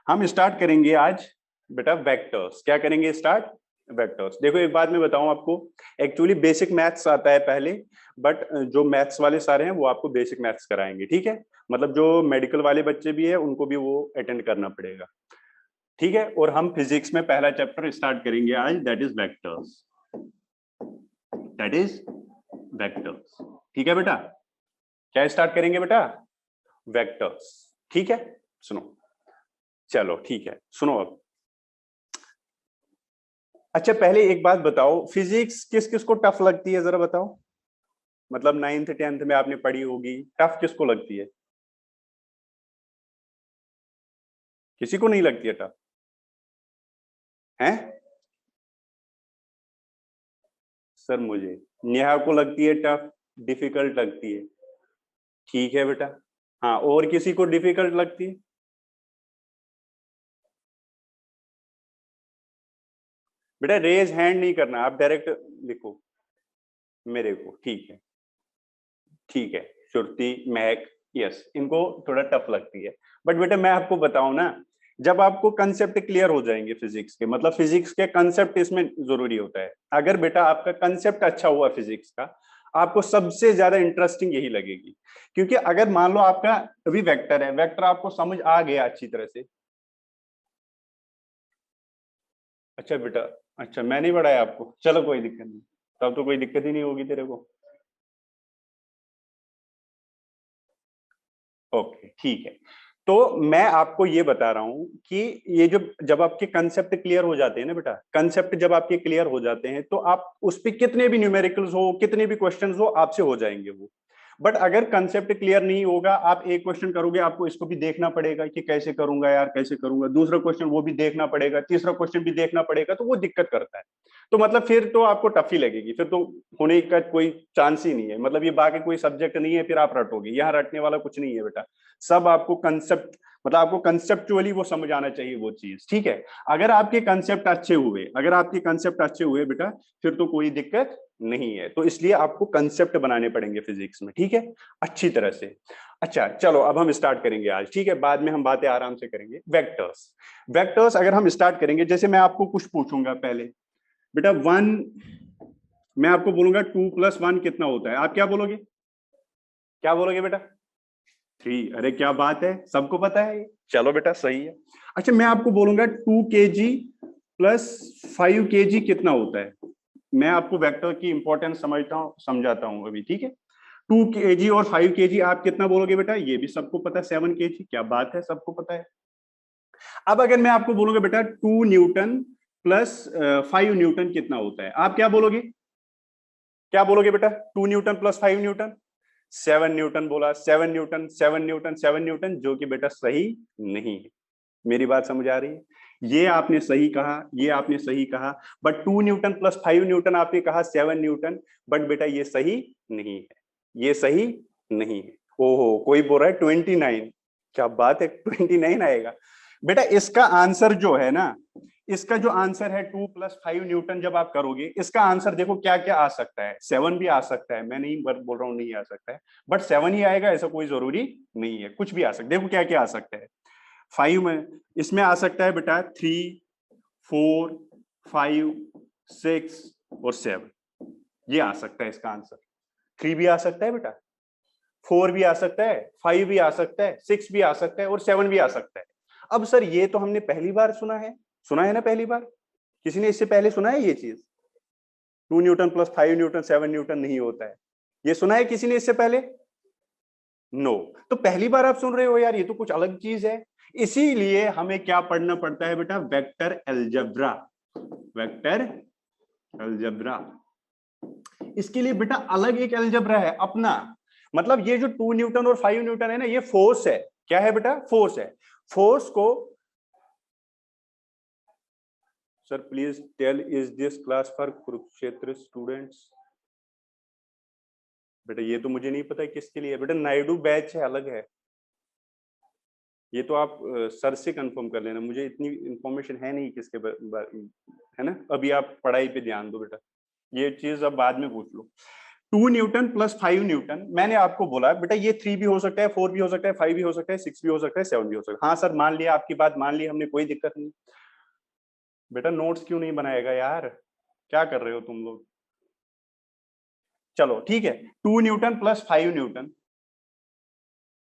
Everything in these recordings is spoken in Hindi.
हम स्टार्ट करेंगे आज बेटा वेक्टर्स। क्या करेंगे स्टार्ट? वेक्टर्स। देखो एक बात मैं बताऊं आपको, एक्चुअली बेसिक मैथ्स आता है पहले, बट जो मैथ्स वाले सारे हैं वो आपको बेसिक मैथ्स कराएंगे, ठीक है? मतलब जो मेडिकल वाले बच्चे भी है उनको भी वो अटेंड करना पड़ेगा, ठीक है? और हम फिजिक्स में पहला चैप्टर स्टार्ट करेंगे आज, that is vectors. That is vectors, ठीक है बेटा? क्या स्टार्ट करेंगे बेटा? वेक्टर्स, ठीक है? सुनो, चलो ठीक है, सुनो अब। अच्छा पहले एक बात बताओ, फिजिक्स किस किस को टफ लगती है जरा बताओ। मतलब 9th 10th में आपने पढ़ी होगी, टफ किसको लगती है? किसी को नहीं लगती है टफ? है सर मुझे, नेहा को लगती है टफ, डिफिकल्ट लगती है, ठीक है बेटा। हाँ, और किसी को डिफिकल्ट लगती है? बेटा रेज हैंड नहीं करना, आप डायरेक्ट लिखो मेरे को, ठीक है? ठीक है, श्रुति, महक, यस, इनको थोड़ा टफ लगती है। बट बेटा मैं आपको बताऊं ना, जब आपको कंसेप्ट क्लियर हो जाएंगे फिजिक्स के, मतलब फिजिक्स के कंसेप्ट इसमें जरूरी होता है। अगर बेटा आपका कंसेप्ट अच्छा हुआ फिजिक्स का, आपको सबसे ज्यादा इंटरेस्टिंग यही लगेगी। क्योंकि अगर मान लो आपका अभी वेक्टर है, वेक्टर आपको समझ आ गया अच्छी तरह से। अच्छा बेटा, अच्छा मैं नहीं पढ़ाया आपको, चलो कोई दिक्कत नहीं, तब तो कोई दिक्कत ही नहीं होगी तेरे को। ओके ठीक है। तो मैं आपको ये बता रहा हूं कि ये जो जब आपके कंसेप्ट क्लियर हो जाते हैं ना बेटा, कंसेप्ट जब आपके क्लियर हो जाते हैं तो आप उस पे कितने भी न्यूमेरिकल्स हो, कितने भी क्वेश्चंस हो, आपसे हो जाएंगे वो। बट अगर कंसेप्ट क्लियर नहीं होगा, आप एक क्वेश्चन करोगे, आपको इसको भी देखना पड़ेगा कि कैसे करूंगा यार, कैसे करूंगा, दूसरा क्वेश्चन वो भी देखना पड़ेगा, तीसरा क्वेश्चन भी देखना पड़ेगा, तो वो दिक्कत करता है। तो मतलब फिर तो आपको टफ ही लगेगी, फिर तो होने का कोई चांस ही नहीं है। मतलब ये बाकी कोई सब्जेक्ट नहीं है फिर आप रटोगे, यहाँ रटने वाला कुछ नहीं है बेटा। सब आपको कंसेप्ट, मतलब आपको कंसेप्चुअली वो समझ आना चाहिए वो चीज, ठीक है? अगर आपके कंसेप्ट अच्छे हुए, अगर आपके कंसेप्ट अच्छे हुए बेटा, फिर तो कोई दिक्कत नहीं है। तो इसलिए आपको कंसेप्ट बनाने पड़ेंगे फिजिक्स में, ठीक है? अच्छी तरह से। अच्छा चलो अब हम स्टार्ट करेंगे आज, ठीक है? बाद में हम बातें आराम से करेंगे। वेक्टर्स, वेक्टर्स अगर हम स्टार्ट करेंगे, जैसे मैं आपको कुछ पूछूंगा पहले बेटा, वन, मैं आपको बोलूंगा 2+1 कितना होता है, आप क्या बोलोगे? क्या बोलोगे बेटा? 3। अरे क्या बात है, सबको पता है ये। चलो बेटा सही है। अच्छा मैं आपको बोलूंगा 2 kg प्लस 5 kg कितना होता है। मैं आपको वेक्टर की इंपॉर्टेंस समझता हूँ, समझाता हूँ अभी, ठीक है? 2 kg और 5 kg आप कितना बोलोगे बेटा? ये भी सबको पता है, 7 kg। क्या बात है, सबको पता है। अब अगर मैं आपको बोलूंगा बेटा 2 न्यूटन प्लस 5 न्यूटन कितना होता है, आप क्या बोलोगे? क्या बोलोगे बेटा? 2 न्यूटन प्लस 5 न्यूटन। 7 न्यूटन बोला, 7 न्यूटन, 7 न्यूटन, 7 न्यूटन, जो कि बेटा सही नहीं है। मेरी बात समझ आ रही है? ये आपने सही कहा, ये आपने सही कहा, बट 2 न्यूटन प्लस 5 न्यूटन आपने कहा 7 न्यूटन, बट बेटा ये सही नहीं है, ये सही नहीं है। ओहो, कोई बोल रहा है 29। क्या बात है, 29 आएगा? बेटा इसका आंसर जो है ना, इसका जो आंसर है 2+5 न्यूटन, जब आप करोगे इसका आंसर देखो क्या क्या आ सकता है। 7 भी आ सकता है, मैं नहीं बोल रहा हूं नहीं आ सकता है, बट 7 ही आएगा ऐसा कोई जरूरी नहीं है, कुछ भी आ सकता है। देखो क्या क्या आ सकता है। 5 में, इसमें आ सकता है बेटा 3, 4, 5, 6 और 7, ये आ सकता है इसका आंसर। 3 भी आ सकता है बेटा, 4 भी आ सकता है, 5 भी आ सकता है, 6 भी आ सकता है और 7 भी आ सकता है। अब सर ये तो हमने पहली बार सुना है ना पहली बार? किसी ने इससे पहले सुना है ये चीज? 2 न्यूटन प्लस 5 न्यूटन 7 न्यूटन नहीं होता है, ये सुना है किसी ने इससे पहले? नो। तो पहली बार आप सुन रहे हो यार, ये तो कुछ अलग चीज है। इसीलिए हमें क्या पढ़ना पड़ता है बेटा? Vector algebra. वेक्टर अलजेब्रा, इसके लिए बेटा अलग एक अलजेब्रा है अपना। मतलब ये जो 2 न्यूटन और 5 न्यूटन है ना, ये फोर्स है। क्या है बेटा? फोर्स है। फोर्स को, sir please tell, is this class for Kurukshetra students? बेटा ये तो मुझे नहीं पता किसके लिए है बेटा, नायडू बैच है, अलग है ये तो। आप सर से कंफर्म कर लेना, मुझे इतनी इंफॉर्मेशन है नहीं किसके है ना। अभी आप पढ़ाई पे ध्यान दो बेटा, ये चीज अब बाद में पूछ लो। 2 न्यूटन प्लस 5 न्यूटन, मैंने आपको बोला बेटा ये 3 भी हो सकता है, 4 भी हो सकता है, 5 भी हो सकता है, 6 भी हो सकता है, 7 भी हो सकता है। हाँ सर मान लिया, आपकी बात मान ली हमने, कोई दिक्कत नहीं। बेटा नोट्स क्यों नहीं बनाएगा यार, क्या कर रहे हो तुम लोग। चलो ठीक है, 2 Newton plus 5 Newton,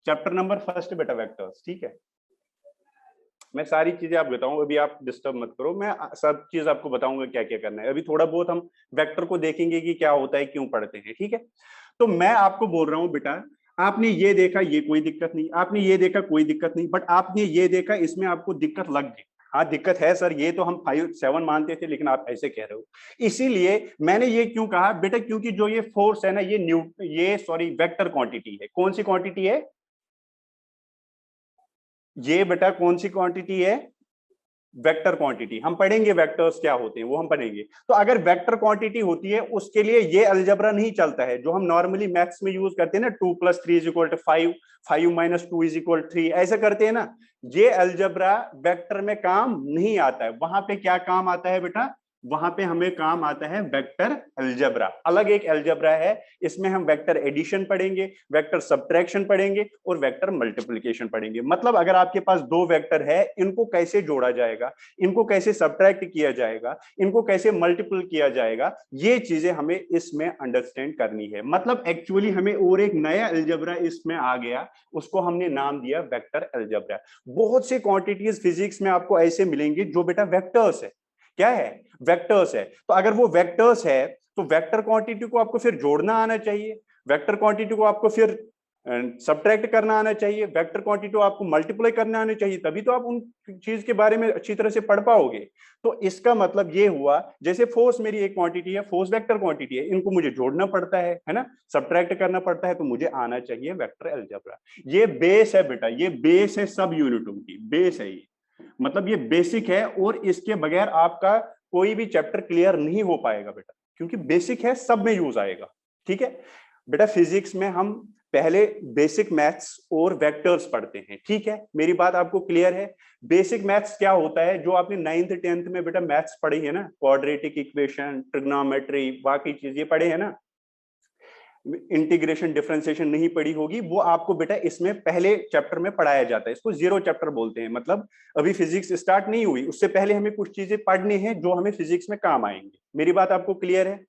chapter number first बेटा वेक्टर्स, ठीक है। मैं सारी चीजें आप बताऊं, अभी आप डिस्टर्ब मत करो, मैं सब चीज आपको बताऊंगा क्या क्या करना है। अभी थोड़ा बहुत हम वेक्टर को देखेंगे कि क्या होता है, क्यों पढ़ते हैं, ठीक है। तो मैं आपको बोल रहा हूं बेटा, आपने ये देखा ये कोई दिक्कत नहीं, आपने ये देखा कोई दिक्कत नहीं, बट आपने ये देखा इसमें आपको दिक्कत लग गई। हाँ दिक्कत है सर, ये तो हम 5 7 मानते थे, लेकिन आप ऐसे कह रहे हो। इसीलिए मैंने ये क्यों कहा बेटा, क्योंकि जो ये फोर्स है ना, ये सॉरी वेक्टर क्वांटिटी है। कौन सी क्वांटिटी है ये बेटा, कौन सी क्वांटिटी है, वेक्टर क्वांटिटी। हम पढ़ेंगे वेक्टर्स क्या होते हैं, वो हम पढ़ेंगे। तो अगर वेक्टर क्वांटिटी होती है, उसके लिए ये अलजेब्रा नहीं चलता है जो हम नॉर्मली मैथ्स में यूज करते हैं ना, 2 + 3 = 5, 5 - 2 = 3, ऐसे करते हैं ना। ये अलजेब्रा वेक्टर में काम नहीं आता है। वहां पे क्या काम आता है बेटा, वहां पे हमें काम आता है वेक्टर अलजेब्रा। अलग एक अलजेब्रा है, इसमें हम वेक्टर एडिशन पढ़ेंगे, वेक्टर सब्ट्रैक्शन पढ़ेंगे और वेक्टर मल्टीप्लिकेशन पढ़ेंगे। मतलब अगर आपके पास दो वेक्टर है, इनको कैसे जोड़ा जाएगा, इनको कैसे सब्ट्रैक्ट किया जाएगा, इनको कैसे मल्टीपल किया जाएगा, ये चीजें हमें इसमें अंडरस्टैंड करनी है। मतलब एक्चुअली हमें और एक नया अलजेब्रा इसमें आ गया, उसको हमने नाम दिया वेक्टर अलजेब्रा। बहुत से क्वांटिटीज फिजिक्स में आपको ऐसे मिलेंगे जो बेटा वेक्टर्स है। क्या है, वेक्टर्स है। तो अगर वो वेक्टर्स है, तो वेक्टर क्वांटिटी को आपको फिर जोड़ना आना चाहिए, वेक्टर क्वांटिटी को आपको फिर सब्ट्रैक्ट करना आना चाहिए, वेक्टर क्वांटिटी को आपको मल्टीप्लाई करना आना चाहिए, तभी तो आप उन चीज के बारे में अच्छी तरह से पढ़ पाओगे। तो इसका मतलब ये हुआ, जैसे फोर्स मेरी एक क्वांटिटी है, फोर्स वेक्टर क्वांटिटी है, इनको मुझे जोड़ना पड़ता है ना, सब्ट्रैक्ट करना पड़ता है, तो मुझे आना चाहिए वेक्टर अलजेब्रा। ये बेस है बेटा, ये बेस है सब यूनिटों की, बेस है ये। मतलब ये बेसिक है, और इसके बगैर आपका कोई भी चैप्टर क्लियर नहीं हो पाएगा बेटा, क्योंकि बेसिक है, सब में यूज आएगा। ठीक है बेटा, फिजिक्स में हम पहले बेसिक मैथ्स और वेक्टर्स पढ़ते हैं, ठीक है, मेरी बात आपको क्लियर है। बेसिक मैथ्स क्या होता है, जो आपने 9th 10th में बेटा मैथ्स पढ़ी है ना, क्वाड्रेटिक इक्वेशन, ट्रिग्नोमेट्री, बाकी चीजें पढ़े हैं ना, इंटीग्रेशन डिफरेंशिएशन नहीं पढ़ी होगी, वो आपको बेटा इसमें पहले चैप्टर में पढ़ाया जाता है। इसको जीरो चैप्टर बोलते हैं। मतलब अभी फिजिक्स स्टार्ट नहीं हुई, उससे पहले हमें कुछ चीजें पढ़नी है जो हमें फिजिक्स में काम आएंगे। मेरी बात आपको क्लियर है।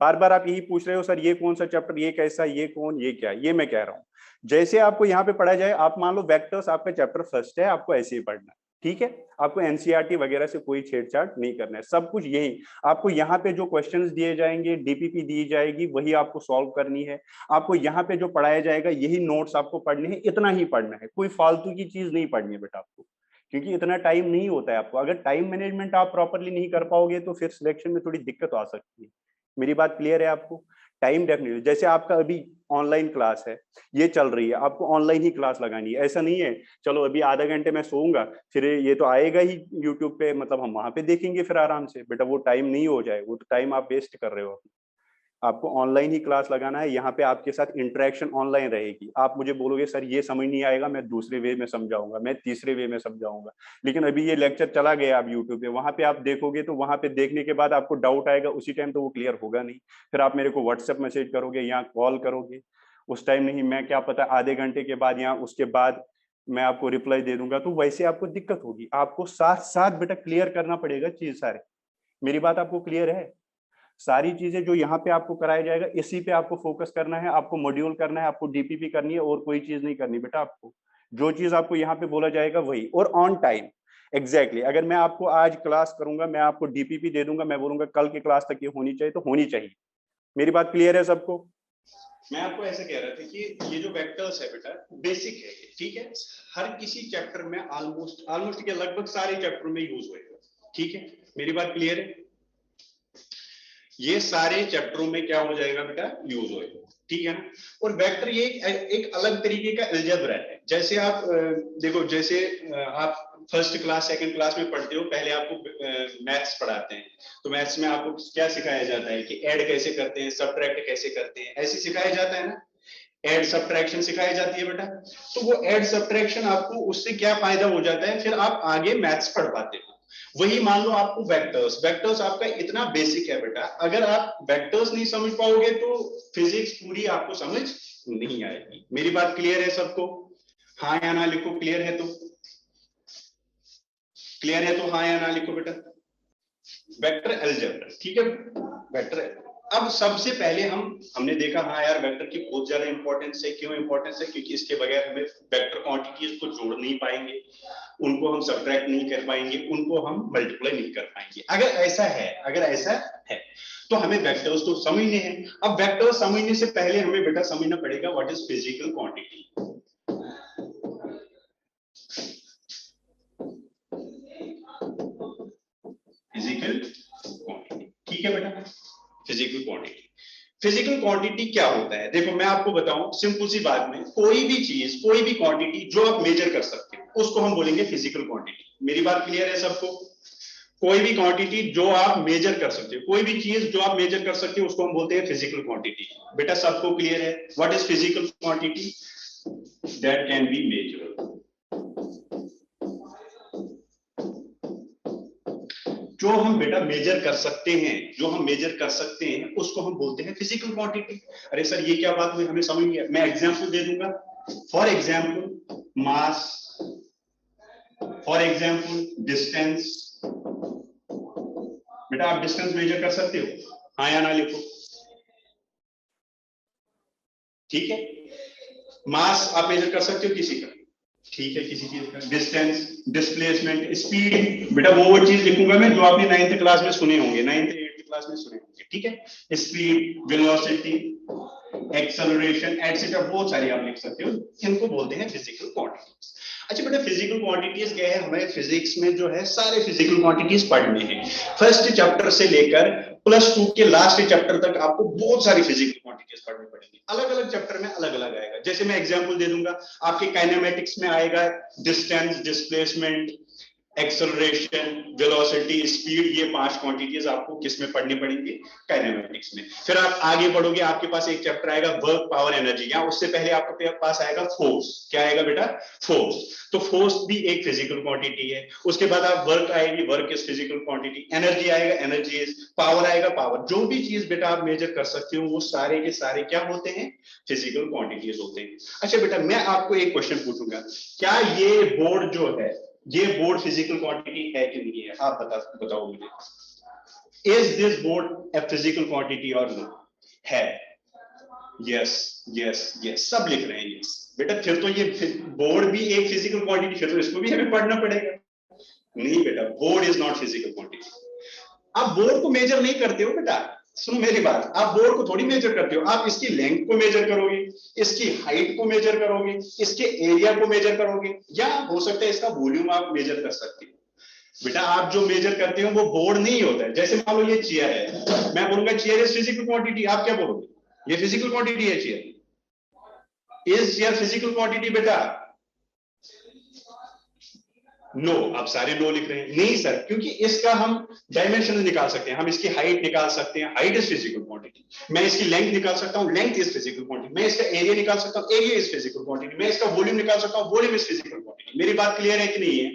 बार बार आप यही पूछ रहे हो सर ये कौन सा चैप्टर, ये कैसा, ये कौन, ये क्या, ये मैं कह रहा हूं जैसे आपको यहाँ पे पढ़ा जाए। आप मान लो वेक्टर्स आपका चैप्टर फर्स्ट है, आपको ऐसे ही पढ़ना है, ठीक है। आपको एनसीईआरटी वगैरह से कोई छेड़छाड़ नहीं करना है, सब कुछ यही आपको यहाँ पे जो क्वेश्चंस दिए जाएंगे, डीपीपी दी जाएगी, वही आपको सॉल्व करनी है। आपको यहाँ पे जो पढ़ाया जाएगा यही नोट्स आपको पढ़ने हैं, इतना ही पढ़ना है, कोई फालतू की चीज नहीं पढ़नी है बेटा आपको, क्योंकि इतना टाइम नहीं होता है आपको। अगर टाइम मैनेजमेंट आप प्रॉपरली नहीं कर पाओगे तो फिर सिलेक्शन में थोड़ी दिक्कत आ सकती है। मेरी बात क्लियर है आपको। टाइम डेफिनेटली, जैसे आपका अभी ऑनलाइन क्लास है, ये चल रही है, आपको ऑनलाइन ही क्लास लगानी है, ऐसा नहीं है चलो अभी आधा घंटे मैं सोऊंगा फिर ये तो आएगा ही यूट्यूब पे, मतलब हम वहां पे देखेंगे फिर आराम से। बेटा वो टाइम नहीं हो जाए, वो तो टाइम आप वेस्ट कर रहे हो। आपको ऑनलाइन ही क्लास लगाना है, यहाँ पे आपके साथ इंटरेक्शन ऑनलाइन रहेगी। आप मुझे बोलोगे सर ये समझ नहीं आएगा, मैं दूसरे वे में समझाऊंगा, मैं तीसरे वे में समझाऊंगा, लेकिन अभी ये लेक्चर चला गया आप यूट्यूब पे, वहां पे आप देखोगे तो वहां पे देखने के बाद आपको डाउट आएगा, उसी टाइम तो वो क्लियर होगा नहीं। फिर आप मेरे को व्हाट्सएप मैसेज करोगे या कॉल करोगे, उस टाइम नहीं, मैं क्या पता आधे घंटे के बाद या उसके बाद मैं आपको रिप्लाई दे दूंगा, तो वैसे आपको दिक्कत होगी। आपको साथ साथ बेटा क्लियर करना पड़ेगा चीज सारे। मेरी बात आपको क्लियर है। सारी चीजें जो यहाँ पे आपको कराया जाएगा, इसी पे आपको फोकस करना है, आपको मॉड्यूल करना है, आपको डीपीपी करनी है, और कोई चीज नहीं करनी बेटा आपको। जो चीज आपको यहाँ पे बोला जाएगा वही, और ऑन टाइम एग्जैक्टली। अगर मैं आपको आज क्लास करूंगा, मैं आपको डीपीपी दे दूंगा, मैं बोलूंगा कल की क्लास तक ये होनी चाहिए, तो होनी चाहिए। मेरी बात क्लियर है सबको। मैं आपको ऐसे कह रहा था कि ये जो वेक्टर्स है बेटा बेसिक है, ठीक है, हर किसी चैप्टर में ऑलमोस्ट ऑलमोस्ट के लगभग सारे चैप्टर में यूज होएगा, ठीक है। मेरी बात क्लियर है। ये सारे चैप्टरों में क्या हो जाएगा बेटा, यूज होएगा, ठीक है ना। और वेक्टर ये एक अलग तरीके का अलजेब्रा है। जैसे आप देखो, जैसे आप फर्स्ट क्लास सेकंड क्लास में पढ़ते हो, पहले आपको मैथ्स पढ़ाते हैं, तो मैथ्स में आपको क्या सिखाया जाता है कि ऐड कैसे करते हैं, सब्ट्रैक्ट कैसे करते हैं, ऐसे सिखाया जाता है ना। ऐड सब्ट्रैक्शन सिखाई जाती है बेटा। तो वो ऐड सब्ट्रैक्शन आपको उससे क्या फायदा हो जाता है, फिर आप आगे मैथ्स पढ़ पाते हो। वही मान लो आपको वेक्टर्स, वेक्टर्स आपका इतना बेसिक है बेटा, अगर आप वेक्टर्स नहीं समझ पाओगे तो फिजिक्स पूरी आपको समझ नहीं आएगी। मेरी बात क्लियर है सबको? हाँ या ना लिखो, क्लियर है तो, क्लियर है तो हाँ या ना लिखो बेटा। वेक्टर अलजेब्रा, ठीक है वेक्टर। अब सबसे पहले हमने देखा हाँ यार वेक्टर की बहुत ज्यादा इंपॉर्टेंस है। क्यों इंपॉर्टेंस है? क्योंकि इसके बगैर हमें वेक्टर क्वांटिटीज को जोड़ नहीं पाएंगे, उनको हम सब्ट्रैक्ट नहीं कर पाएंगे, उनको हम मल्टीप्लाई नहीं कर पाएंगे। अगर ऐसा है, अगर ऐसा है तो हमें वेक्टर्स तो समझने हैं। अब वेक्टर्स समझने से पहले हमें बेटा समझना पड़ेगा what is physical quantity. Physical quantity, ठीक है बेटा, फिजिकल क्वांटिटी। फिजिकल क्वांटिटी क्या होता है? देखो मैं आपको बताऊं सिंपल सी बात में, कोई भी चीज, कोई भी क्वांटिटी जो आप मेजर कर सकते हो उसको हम बोलेंगे फिजिकल क्वांटिटी। मेरी बात क्लियर है सबको? कोई भी क्वांटिटी जो आप मेजर कर सकते हो, कोई भी चीज जो आप मेजर कर सकते हो उसको हम बोलते हैं फिजिकल क्वांटिटी। बेटा सबको क्लियर है what is physical quantity? That can be measured. जो हम बेटा मेजर कर सकते हैं, जो हम मेजर कर सकते हैं उसको हम बोलते हैं फिजिकल क्वांटिटी। अरे सर ये क्या बात हुई, हमें समझ नहीं है। मैं एग्जांपल दे दूंगा। For example mass, for example distance. बेटा आप डिस्टेंस मेजर कर सकते हो? हाँ या ना लिखो, ठीक है। मास आप मेजर कर सकते हो किसी का, ठीक है, किसी चीज का। डिस्टेंस, डिस्प्लेसमेंट, स्पीड, बेटा वो चीज लिखूंगा मैं जो आपने 9th क्लास में सुने होंगे, 9th 8th क्लास में सुने होंगे, ठीक है। स्पीड, वेलोसिटी, एक्सेलरेशन एटसेट्रा, बहुत सारी आप लिख सकते हो। इनको बोलते हैं फिजिकल क्वांटिटीज। अच्छा बेटा फिजिकल क्वांटिटीज क्या है? हमें फिजिक्स में जो है सारे फिजिकल क्वांटिटीज पढ़ने हैं। फर्स्ट चैप्टर से लेकर +2 के लास्ट चैप्टर तक आपको बहुत सारी फिजिकल क्वांटिटीज पढ़नी पड़ेगी। अलग अलग चैप्टर में अलग अलग आएगा। जैसे मैं एग्जांपल दे दूंगा, आपके काइनेमेटिक्स में आएगा distance, displacement, acceleration, velocity, speed. ये 5 क्वांटिटीज आपको किस में पढ़नी पड़ेंगी? काइनेमेटिक्स में। फिर आप आगे बढ़ोगे, आपके पास एक चैप्टर आएगा वर्क, पावर, एनर्जी। या उससे पहले आपके पास आएगा फोर्स। क्या आएगा बेटा? फोर्स। तो फोर्स भी एक फिजिकल क्वांटिटी है। उसके बाद आप वर्क आएगी, work is physical quantity. Energy आएगा, एनर्जी इज। पावर आएगा, पावर। जो भी चीज बेटा आप मेजर कर सकते हो वो सारे के सारे क्या होते हैं? फिजिकल क्वांटिटीज होते हैं। अच्छा बेटा मैं आपको एक क्वेश्चन पूछूंगा, क्या ये बोर्ड जो है, ये बोर्ड फिजिकल क्वांटिटी है कि नहीं है? आप बताओ मुझे। Is this board a physical quantity और नो? है। यस यस यस, सब लिख रहे हैं यस। बेटा फिर तो ये बोर्ड भी एक फिजिकल क्वांटिटी, फिर तो इसको भी हमें पढ़ना पड़ेगा। नहीं बेटा, board is not physical quantity. आप बोर्ड को मेजर नहीं करते हो बेटा, सुनो मेरी बात, आप बोर्ड को थोड़ी मेजर करते हो। आप इसकी लेंथ को मेजर करोगे, इसकी हाइट को मेजर करोगे, इसके एरिया को मेजर करोगे, या हो सकता है इसका वॉल्यूम आप मेजर कर सकते हो। बेटा आप जो मेजर करते हो वो बोर्ड नहीं होता है। जैसे मान लो ये चेयर है, मैं बोलूंगा चेयर इज फिजिकल क्वांटिटी, आप क्या बोलोगे? ये फिजिकल क्वांटिटी है chair. Is chair physical quantity बेटा? नो, आप सारे नो लिख रहे हैं। नहीं सर, क्योंकि इसका हम डायमेंशन निकाल सकते हैं, हम इसकी हाइट निकाल सकते हैं, हाइट इज फिजिकल क्वांटिटी। मैं इसकी लेंथ निकाल सकता हूं, लेंथ इज फिजिकल क्वांटिटी। मैं इसका एरिया निकाल सकता हूं, एरिया इज फिजिकल क्वांटिटी। मैं इसका वॉल्यूम निकाल सकता हूं, वॉल्यूम इज फिजिकल क्वांटिटी। मेरी बात क्लियर है कि नहीं है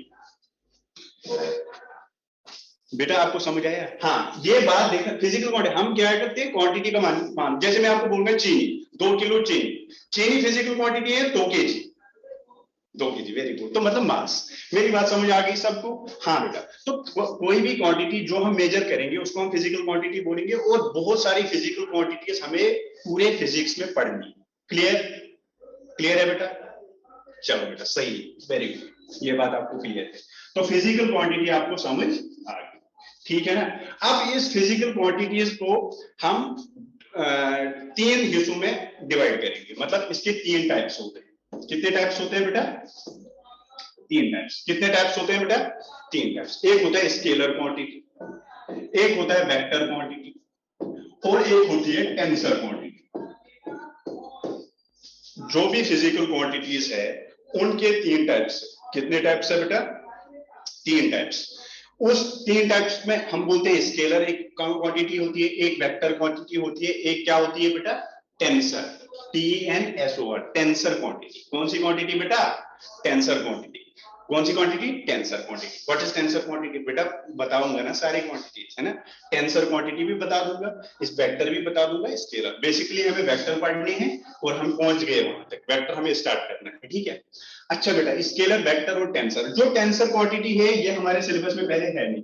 बेटा? आपको समझ आया? हाँ, ये बात देखा, फिजिकल क्वांटिटी हम क्या करते हैं, क्वांटिटी का मान। जैसे मैं आपको बोलूंगा चीनी, 2 किलो चीनी, चीनी फिजिकल क्वांटिटी है 2 kg, 2 kg, वेरी गुड। तो मतलब मास। मेरी बात समझ आ गई सबको? हाँ बेटा, तो कोई भी क्वांटिटी जो हम मेजर करेंगे उसको हम फिजिकल क्वांटिटी बोलेंगे। और बहुत सारी फिजिकल क्वांटिटीज हमें पूरे फिजिक्स में पढ़नी। क्लियर? क्लियर है बेटा? चलो बेटा सही, वेरी गुड, ये बात आपको क्लियर है। तो फिजिकल क्वांटिटी आपको समझ आ गई, ठीक है ना? अब इस फिजिकल क्वांटिटीज को हम 3 हिस्सों में डिवाइड करेंगे। मतलब इसके 3 टाइप्स होते हैं। कितने टाइप्स होते हैं बेटा? 3 टाइप्स। कितने टाइप्स होते हैं बेटा? 3 टाइप्स। एक होता है स्केलर क्वांटिटी, एक होता है वेक्टर क्वांटिटी, और एक होती है टेंसर क्वांटिटी। जो भी फिजिकल क्वांटिटीज है उनके 3 टाइप्स। कितने टाइप्स है बेटा? 3 टाइप्स। उस 3 टाइप्स में हम बोलते हैं स्केलर एक क्वांटिटी होती है, एक वेक्टर क्वांटिटी होती है, एक क्या होती है बेटा? Tensor, TNSOR, tensor quantity. कौन सी क्वांटिटी बेटा? Tensor quantity. कौन सी quantity? Tensor quantity. What is tensor quantity? बेटा बताऊंगा ना सारी क्वांटिटीज, है ना। टेंसर क्वांटिटी भी बता दूंगा, इस वेक्टर भी बता दूंगा, स्केलर। बेसिकली हमें वेक्टर पढ़ने हैं और हम पहुंच गए वहां तक, वेक्टर हमें स्टार्ट करना है, ठीक है। अच्छा बेटा, स्केलर, वेक्टर और टेंसर, जो टेंसर क्वांटिटी है ये हमारे सिलेबस में पहले है नहीं।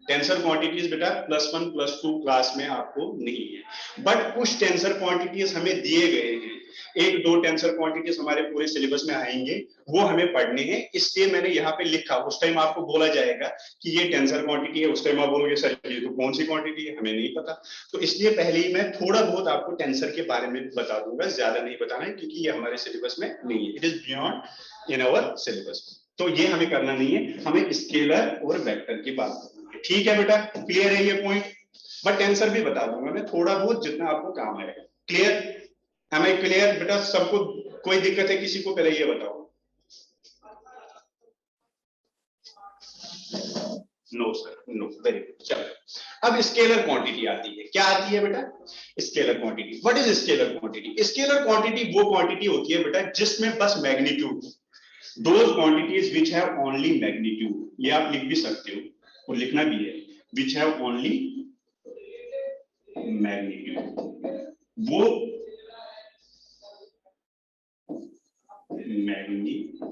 टेंसर क्वांटिटीज बेटा +1 +2 क्लास में आपको नहीं है, बट कुछ टेंसर क्वांटिटीज हमें दिए गए हैं। एक दो टेंसर क्वांटिटीज हमारे पूरे सिलेबस में आएंगे, वो हमें पढ़ने हैं, इसलिए मैंने यहाँ पे लिखा। उस टाइम आपको बोला जाएगा कि ये टेंसर क्वांटिटी है, उस टाइम आप बोलोगे सर ये तो कौन सी क्वांटिटी है, हमें नहीं पता। तो इसलिए पहले ही मैं थोड़ा बहुत आपको टेंसर के बारे में बता दूंगा, ज्यादा नहीं बताना है, क्योंकि ये हमारे सिलेबस में नहीं है, it is beyond in our syllabus. तो ये हमें करना नहीं है, हमें स्केलर और वेक्टर की बात करनी है, ठीक है बेटा। क्लियर है ये पॉइंट? बट टेंसर भी बता दूंगा मैं थोड़ा बहुत, जितना आपको काम आएगा। क्लियर? Am I clear बेटा? सबको कोई दिक्कत है किसी को? पहले ये बताओ। No sir, no, very good. चलो अब स्केलर क्वांटिटी आती है। क्या आती है बेटा? Scalar quantity. What is scalar quantity? Scalar quantity वो क्वांटिटी होती है बेटा जिसमें बस magnitude, those quantities which have only magnitude, ये आप लिख भी सकते हो और लिखना भी है, विच हैव ओनली मैग्नीट्यूड, वो magnitude.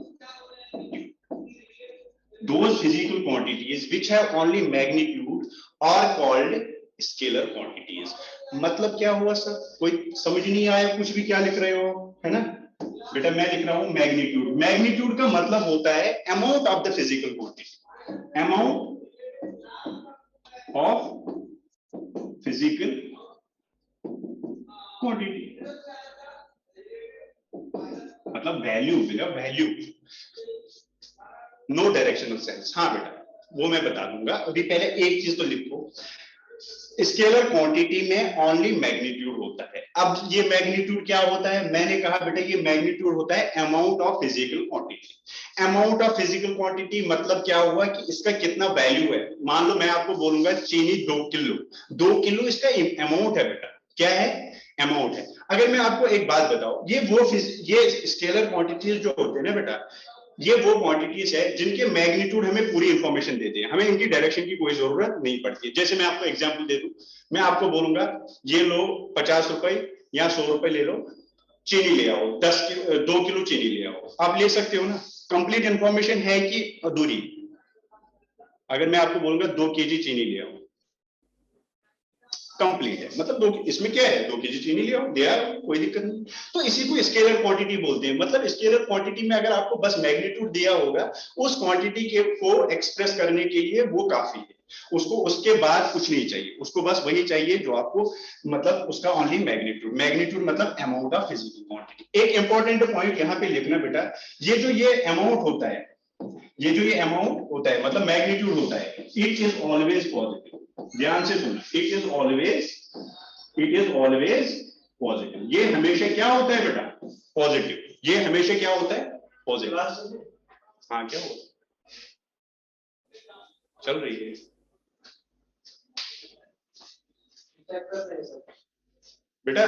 Those physical quantities which have only magnitude are called scalar quantities. मतलब क्या हुआ सर? कोई समझ नहीं आया कुछ भी? क्या लिख रहे हो, है ना बेटा? मैं लिख रहा हूं मैग्नीट्यूड। मैग्नीट्यूड का मतलब होता है amount of the physical quantity, amount of physical quantity, मतलब वैल्यू, बेटा वैल्यू, नो डायरेक्शनल सेंस। हाँ बेटा वो मैं बता दूंगा, अभी पहले एक चीज तो लिखो, स्केलर क्वांटिटी में ओनली मैग्नीट्यूड होता है। अब ये मैग्नीट्यूड क्या होता है? मैंने कहा बेटा ये मैग्नीट्यूड होता है amount of physical quantity. Amount of physical quantity मतलब क्या हुआ कि इसका कितना वैल्यू है। मान लो मैं आपको बोलूंगा चीनी 2 किलो, 2 किलो इसका अमाउंट है बेटा। क्या है? अमाउंट है। अगर मैं आपको एक बात बताऊं, ये स्केलर क्वांटिटीज जो होते हैं ना बेटा, ये वो क्वांटिटीज है जिनके मैग्नीट्यूड हमें पूरी इंफॉर्मेशन देते हैं, हमें इनकी डायरेक्शन की कोई जरूरत नहीं पड़ती है। जैसे मैं आपको एग्जांपल दे दूं, मैं आपको बोलूंगा ये लो 50 रुपए या 100 रुपए ले लो, चीनी ले आओ, 2 किलो चीनी ले आओ। आप ले सकते हो ना? कंप्लीट इंफॉर्मेशन है कि अधूरी? अगर मैं आपको बोलूंगा 2 केजी चीनी ले आओ, कंप्लीट है, मतलब इसमें क्या है, 2 केजी चीनी ले आओ, दे आओ, कोई दिक्कत नहीं। तो इसी को स्केलर क्वांटिटी बोलते हैं। मतलब स्केलर क्वांटिटी में अगर आपको बस मैग्नीट्यूड दिया होगा, उस क्वांटिटी के को एक्सप्रेस करने के लिए वो काफी है, उसको उसके बाद कुछ नहीं चाहिए, उसको बस वही चाहिए जो आपको, मतलब उसका ओनली मैग्नीट्यूड। मैग्नीट्यूड मतलब अमाउंट ऑफ फिजिकल क्वांटिटी। एक इंपॉर्टेंट पॉइंट यहाँ पे लिखना बेटा, ये अमाउंट होता है, ये अमाउंट होता है मतलब मैग्नीट्यूड होता है, इट इज ऑलवेज पॉजिटिव। ध्यान से सुनना, इट इज ऑलवेज पॉजिटिव। ये हमेशा क्या होता है बेटा? पॉजिटिव। ये हमेशा क्या होता है? पॉजिटिव। हाँ क्या होता है? चल रही है बेटा?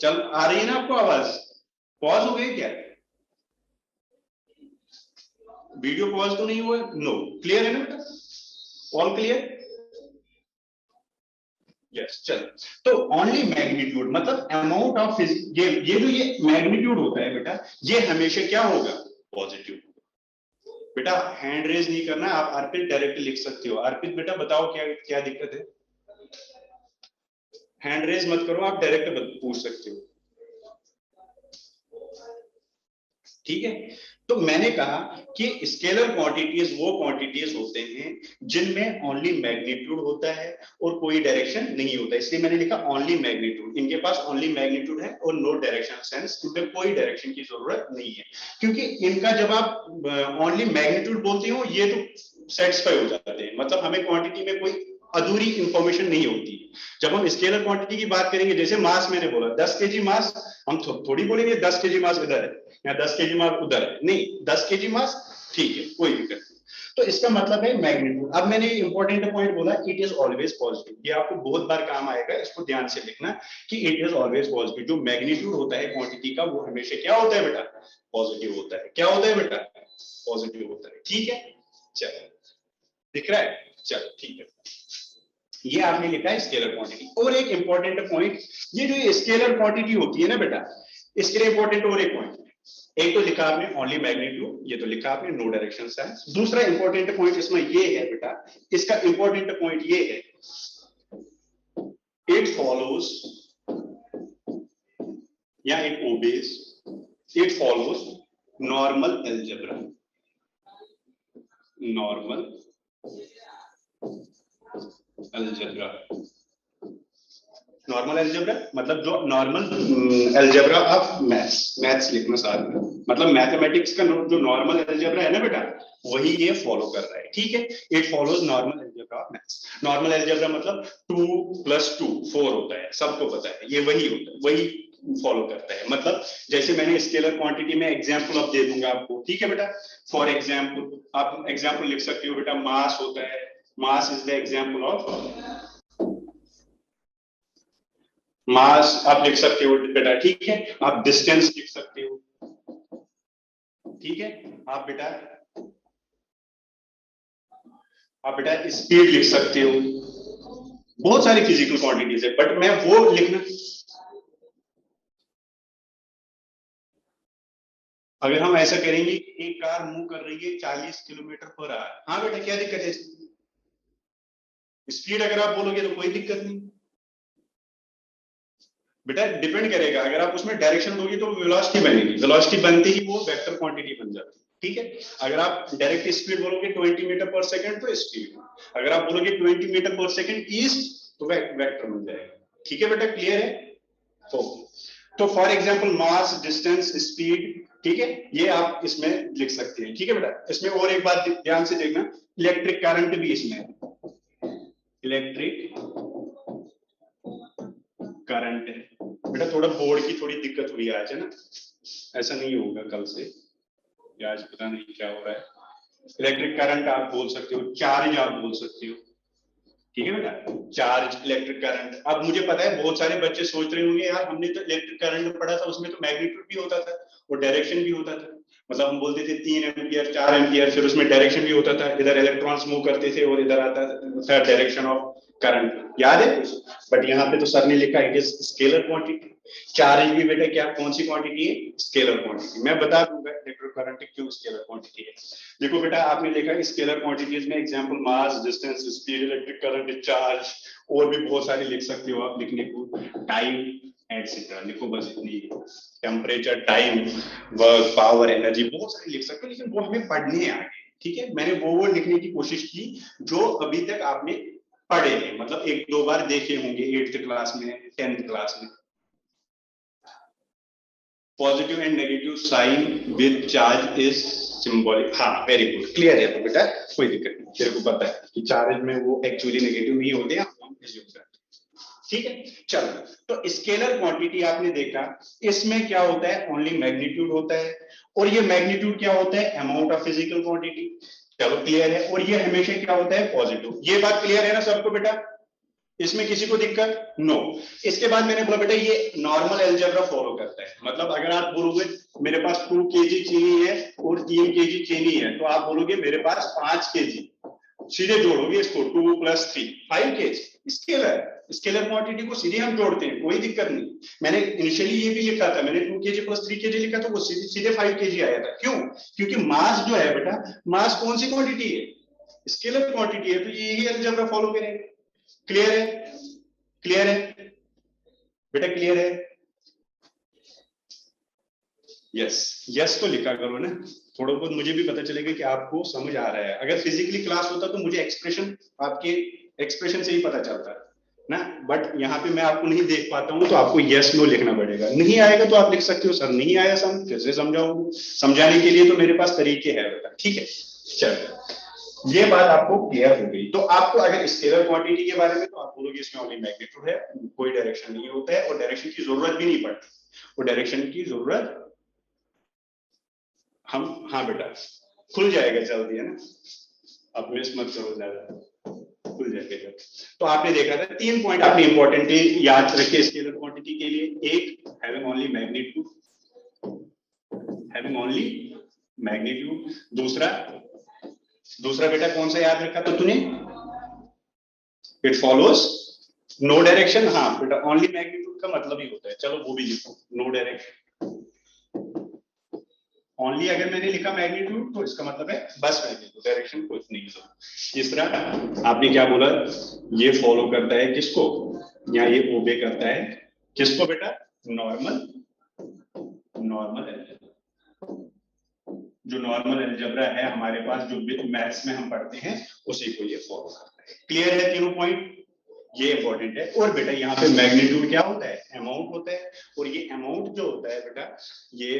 चल आ रही है ना आपको आवाज? पॉज हो गई क्या? वीडियो पॉज तो नहीं हुआ? नो, क्लियर है ना बेटा? All clear? यस। चलो, तो ओनली मैग्नीट्यूड मतलब अमाउंट ऑफ ये मैग्नीट्यूड होता है बेटा, ये हमेशा क्या होगा? पॉजिटिव। बेटा हैंड रेज नहीं करना, आप अर्पित डायरेक्ट लिख सकते हो। अर्पित बेटा बताओ क्या क्या दिक्कत है? हैंड रेज मत करो, आप डायरेक्ट पूछ सकते हो, ठीक है। तो मैंने कहा कि स्केलर क्वांटिटीज वो क्वांटिटीज होते हैं जिनमें ओनली मैग्नीट्यूड होता है और कोई डायरेक्शन नहीं होता, इसलिए मैंने लिखा ओनली मैग्नीट्यूड। इनके पास ओनली मैग्नीट्यूड है और नो डायरेक्शन सेंस, इनमें कोई डायरेक्शन की जरूरत नहीं है, क्योंकि इनका जब आप ओनली मैग्नीट्यूड बोलते हो ये तो सेटिस्फाई हो जाते हैं, मतलब हमें क्वांटिटी में कोई अधूरी इंफॉर्मेशन नहीं होती। जब हम स्केलर क्वांटिटी की बात करेंगे, जैसे मास मैंने बोला 10 केजी मास, हम थोड़ी बोलेंगे 10 केजी मास इधर है या 10 केजी मास उधर है, नहीं 10 केजी मास ठीक है, कोई दिक्कत नहीं। तो इसका मतलब है मैग्नीट्यूड। अब मैंने इंपॉर्टेंट पॉइंट बोला, इट इज ऑलवेज पॉजिटिव। ये आपको बहुत बार काम आएगा, इसको ध्यान से लिखना कि इट इज ऑलवेज पॉजिटिव। जो मैग्नीट्यूड होता है क्वांटिटी का वो हमेशा क्या होता है बेटा, पॉजिटिव होता है। क्या होता है बेटा, पॉजिटिव होता है। ठीक है, चलो दिख रहा है, चलो ठीक है। ये आपने लिखा है स्केलर क्वांटिटी। और एक इंपॉर्टेंट पॉइंट, ये जो स्केलर क्वांटिटी होती है ना बेटा, इसके लिए इंपॉर्टेंट और एक पॉइंट, एक तो लिखा आपने ओनली मैग्नीट्यूड, ये तो लिखा आपने नो डायरेक्शन साइंस। दूसरा इंपॉर्टेंट पॉइंट इसमें ये है बेटा, इसका इंपॉर्टेंट पॉइंट ये है, इट फॉलोज या it obeys, it follows normal algebra. Normal algebra, normal algebra मतलब जो normal algebra of maths, maths लिखना साथ में, मतलब मैथमेटिक्स का जो नॉर्मल अलजेब्रा है ना बेटा, वही ये फॉलो कर रहा है। ठीक है, it follows normal algebra of maths. Normal algebra मतलब 2 + 2 4 होता है, सबको पता है, ये वही होता है, वही फॉलो करता है। मतलब जैसे मैंने स्केलर क्वांटिटी में एग्जांपल अब दे दूंगा आपको, ठीक है बेटा। फॉर एग्जांपल आप एग्जांपल लिख सकते हो बेटा, मास होता है, mass is the example of mass, आप लिख सकते हो बेटा। ठीक है, आप डिस्टेंस लिख सकते हो। ठीक है, आप बेटा स्पीड लिख सकते हो। बहुत सारी फिजिकल क्वांटिटीज है, बट मैं वो लिखना, अगर हम ऐसा करेंगे एक कार मूव कर रही है 40 किलोमीटर/आवर, हाँ बेटा क्या दिक्कत है? स्पीड अगर आप बोलोगे तो कोई दिक्कत नहीं बेटा, डिपेंड करेगा। अगर आप उसमें डायरेक्शन दोगे तो वेलोसिटी बनेगी, वेलोसिटी बनते ही वो वेक्टर क्वांटिटी बन जाती है। ठीक है, अगर आप डायरेक्ट स्पीड बोलोगे 20 मीटर/सेकंड तो स्पीड, अगर आप बोलोगे 20 मीटर/सेकंड ईस्ट तो वेक्टर बन जाएगा। ठीक है बेटा, क्लियर है? तो for example mass, distance, speed, ठीक है, ये आप इसमें लिख सकते हैं। ठीक है बेटा, इसमें और एक बात ध्यान से देखना, इलेक्ट्रिक करंट भी इसमें है, इलेक्ट्रिक करंट है बेटा। थोड़ा बोर्ड की थोड़ी दिक्कत हुई आज है ना, ऐसा नहीं होगा कल से, या आज पता नहीं क्या हो रहा है। इलेक्ट्रिक करंट आप बोल सकते हो, चार्ज आप बोल सकते हो। ठीक है बेटा, चार्ज, इलेक्ट्रिक करंट। अब मुझे पता है बहुत सारे बच्चे सोच रहे होंगे यार हमने तो इलेक्ट्रिक करंट पढ़ा था, उसमें तो मैग्नीट्यूड भी होता था और डायरेक्शन भी होता था। मतलब हम बोलते थे 3 एम्पियर 4 एम्पियर, फिर उसमें डायरेक्शन भी होता था, इधर इलेक्ट्रॉन्स मूव करते थे और इधर आता था डायरेक्शन ऑफ करंट, याद है? बट यहाँ पे तो सर ने लिखा it is scalar quantity. Charge भी बेटा क्या, कौन सी क्वांटिटी है? Scalar quantity. मैं बता दूंगा इलेक्ट्रिक करंट क्यों स्केलर क्वांटिटी है। देखो बेटा, आपने लिखा स्केलर क्वांटिटीज में example mass, distance, speed, electric current, charge, और भी बहुत सारे लिख सकते हो आप लिखने को, टाइम एटसेट्रा, लिखो बस इतनी, temperature, time, work, power, energy, बहुत सारे लिख सकते हो, लेकिन वो हमें पढ़ने हैं आगे। ठीक है, मैंने वो लिखने की कोशिश की जो अभी तक आपने पढ़े हैं, मतलब 1-2 बार देखे होंगे 8th क्लास में, 10th क्लास में। Positive and negative sign with charge is symbolic. हाँ वेरी गुड, क्लियर है तो बेटा, कोई दिक्कत नहीं, तेरे को पता है कि चार्ज में वो एक्चुअली नेगेटिव ही होते हैं, हम एज्यूम करते हैं। ठीक है, चलो। तो स्केलर क्वांटिटी आपने देखा, इसमें क्या होता है, ओनली मैग्नीट्यूड होता है, और ये मैग्नीट्यूड क्या होता है, अमाउंट ऑफ फिजिकल क्वांटिटी। चलो क्लियर है, और ये हमेशा क्या होता है, पॉजिटिव। ये बात क्लियर है ना सबको बेटा, इसमें किसी को दिक्कत? नो। इसके बाद मैंने बोला बेटा ये नॉर्मल अलजेब्रा फॉलो करता है, मतलब अगर आप बोलोगे मेरे पास 2 kg चीनी है और 3 kg चीनी है, तो आप बोलोगे मेरे पास 5 kg, सीधे जोड़ोगे इसको, 2 + 3 5 kg। स्केलर, स्केलर क्वांटिटी को सीधे हम जोड़ते हैं, कोई दिक्कत नहीं। मैंने इनिशियली ये भी लिखा था, मैंने 2 kg + 3 kg लिखा था, वो सीधे 5 kg आया था। क्यों? क्योंकि मास जो है बेटा, मास कौन सी क्वांटिटी है, स्केलर क्वांटिटी है, तो यही अलजेब्रा फॉलो करेंगे। क्लियर है? क्लियर है बेटा, क्लियर है? यस, यस तो लिखा करो ना, थोड़ा बहुत मुझे भी पता चलेगा कि आपको समझ आ रहा है। अगर फिजिकली क्लास होता तो मुझे एक्सप्रेशन, आपके एक्सप्रेशन से ही पता चलता ना, बट यहाँ पे मैं आपको नहीं देख पाता हूँ, तो आपको यस नो लिखना पड़ेगा। नहीं आएगा तो आप लिख सकते हो सर नहीं आया समझ, फिर से समझाऊंगा, समझाने के लिए तो मेरे पास तरीके हैं बेटा। ठीक है, चलो ये बात आपको क्लियर हो गई। तो आपको अगर स्केलर क्वांटिटी के बारे में, तो आप बोलोगे इसमें ओनली मैग्नीट्यूड है, कोई डायरेक्शन नहीं होता है, और डायरेक्शन की जरूरत भी नहीं पड़ती, और डायरेक्शन की जरूरत हम, हाँ बेटा खुल जाएगा जल्दी, है ना। अब मिस मत करो ज्यादा, भूल जाएगा। तो आपने देखा था 3 पॉइंट आपने इंपॉर्टेंट याद रखे स्केलर क्वांटिटी के लिए। एक, having only magnitude, having only magnitude. दूसरा बेटा कौन सा याद रखा तो तूने? It follows no direction. हाँ बेटा, ओनली मैग्नीट्यूड का मतलब ही होता है, चलो वो भी लिखो, नो डायरेक्शन। ओनली अगर मैंने लिखा मैग्नीट्यूड तो इसका मतलब है बस मैग्नीट्यूड, डायरेक्शन कुछ नहीं है। तीसरा आपने क्या बोला? ये फॉलो करता है किसको, या ये ओबे करता है किसको बेटा? Normal algebra. जो नॉर्मल अलजेब्रा है हमारे पास, जो मैथ्स में हम पढ़ते हैं, उसी को ये फॉलो करता है। क्लियर है तीनों पॉइंट? ये इंपॉर्टेंट है। और बेटा यहाँ पे मैग्नीट्यूड क्या होता है? अमाउंट होता है। और ये अमाउंट जो होता है बेटा, ये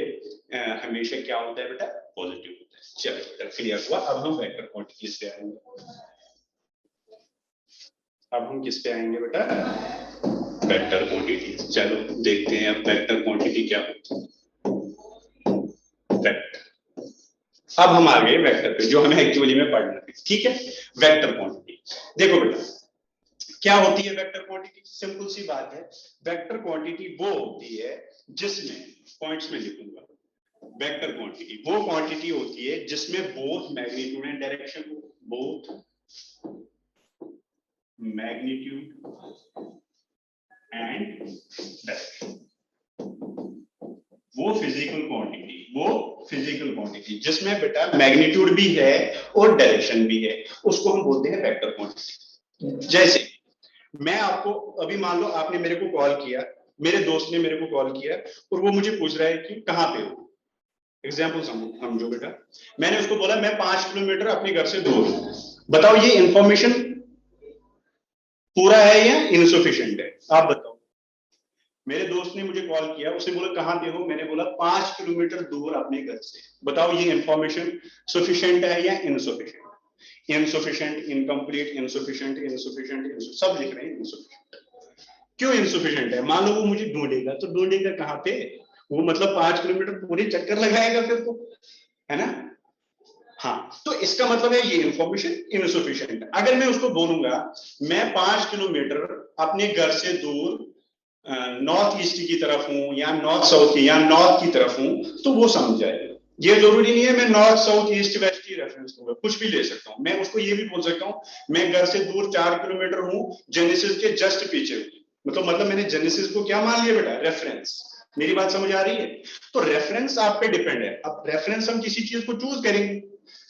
हमेशा क्या होता है बेटा? पॉजिटिव होता है। चलो बेटा क्लियर हुआ। अब हम वेक्टर क्वांटिटीज पे आएंगे। अब हम किस पे आएंगे बेटा? Vector quantities. चलो देखते हैं अब वेक्टर क्वांटिटी क्या होती है। वेक्टर, अब हम आ गए वेक्टर पे, जो हमें एक्चुअली में पढ़ना है। ठीक है, वेक्टर क्वांटिटी देखो बेटा क्या होती है वेक्टर क्वांटिटी। सिंपल सी बात है, वेक्टर क्वांटिटी वो होती है जिसमें, पॉइंट्स में लिखूंगा, वेक्टर क्वांटिटी वो क्वांटिटी होती है जिसमें बोथ मैग्नीट्यूड एंड डायरेक्शन हो, बोथ मैग्नीट्यूड एंड डायरेक्शन। वो फिजिकल क्वांटिटी जिसमें बेटा मैग्नीट्यूड भी है और डायरेक्शन भी है, उसको हम बोलते हैं वेक्टर क्वांटिटी। जैसे मैं आपको अभी, मान लो आपने मेरे को कॉल किया, मेरे दोस्त ने मेरे को कॉल किया और वो मुझे पूछ रहा है कि कहाँ पे हो। एग्जाम्पल समझो बेटा, मैंने उसको बोला मैं 5 किलोमीटर अपने घर से दूर हूं। बताओ ये इंफॉर्मेशन पूरा है या इनसफिशिएंट है? आप बताओ। मेरे दोस्त ने मुझे कॉल किया, उसने बोला कहाँ पे हो, मैंने बोला 5 किलोमीटर दूर अपने घर से। बताओ ये इंफॉर्मेशन सफिशिएंट है या इनसफिशिएंट? इनसफिशिएंट, इनकम्प्लीट, इनसफिशिएंट, सब लिख रहे हैं इनसफिशिएंट। क्यों इनसफिशिएंट है? मान लो वो मुझे ढूंढेगा, तो ढूंढेगा कहाँ पे? वो मतलब 5 किलोमीटर पूरे चक्कर लगाएगा फिर तो, है ना? हाँ, तो इसका मतलब है ये इंफॉर्मेशन इनसफिशिएंट है। अगर मैं उसको बोलूंगा मैं 5 किलोमीटर अपने घर से दूर नॉर्थ ईस्ट की तरफ हूं, या नॉर्थ साउथ की, या नॉर्थ की तरफ हूं, तो वो समझ जाएगा। ये जरूरी नहीं है मैं नॉर्थ साउथ ईस्ट वेस्ट की रेफरेंस दूंगा, कुछ भी ले सकता हूं। मैं उसको ये भी बोल सकता हूं मैं घर से दूर 4 किलोमीटर हूं, जेनेसिस के जस्ट पीछे हूं। मतलब मैंने जेनेसिस को क्या मान लिया बेटा? रेफरेंस। मेरी बात समझ आ रही है? तो रेफरेंस आप पे डिपेंड है। अब रेफरेंस हम किसी चीज को चूज करेंगे,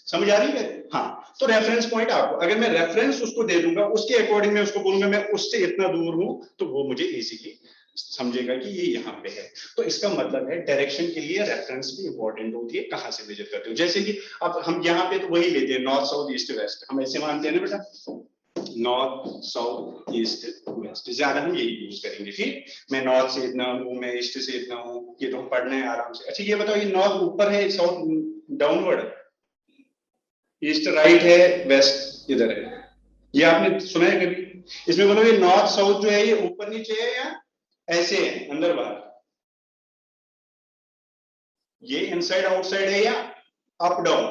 समझ आ रही है? हाँ, तो रेफरेंस पॉइंट आपको, अगर मैं रेफरेंस उसको दे दूंगा, उसके अकॉर्डिंग मैं उसको बोलूंगा मैं उससे इतना दूर हूं, तो वो मुझे इजीली समझेगा कि ये यहाँ पे है। तो इसका मतलब है डायरेक्शन के लिए रेफरेंस भी इंपॉर्टेंट होती है, कहाँ से मेजर करते हो। जैसे कि अब हम यहाँ पे तो वही लेते हैं, नॉर्थ साउथ ईस्ट वेस्ट, हम ऐसे मानते हैं ना बेटा, नॉर्थ साउथ ईस्ट वेस्ट, ज्यादा हम यही यूज करेंगे। ठीक, मैं नॉर्थ से इतना हूँ, मैं ईस्ट से इतना हूँ, ये तो हम पढ़ना है आराम से। अच्छा ये बताओ, ये नॉर्थ ऊपर है, साउथ डाउनवर्ड, ईस्ट राइट है, वेस्ट इधर है, ये आपने सुना है कभी? इसमें बोलो ये नॉर्थ साउथ जो है ये ऊपर नीचे है या ऐसे है, अंदर बाहर? ये इनसाइड आउटसाइड है या अप डाउन?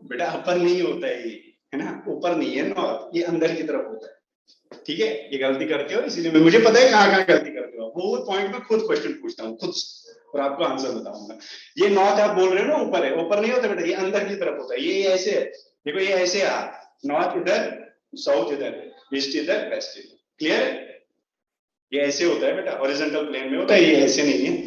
बेटा अपर नहीं होता है ये, है ना? ऊपर नहीं है नॉर्थ, ये अंदर की तरफ होता है। ठीक है, ये गलती करते हो, इसीलिए मुझे पता है कहाँ कहाँ गलती करते हो। वो पॉइंट में खुद क्वेश्चन पूछता हूँ खुद, और आपको आंसर बताऊंगा। ये नॉर्थ आप बोल रहे हो ना ऊपर है, ऊपर नहीं होता बेटा, ये अंदर की तरफ होता है। ये ऐसे है, देखो ये ऐसे है, नॉर्थ इधर, साउथ इधर, ईस्ट इधर, वेस्ट इधर। क्लियर है? ये ऐसे होता है बेटा, हॉरिजॉन्टल प्लेन में होता है, ये ऐसे नहीं है।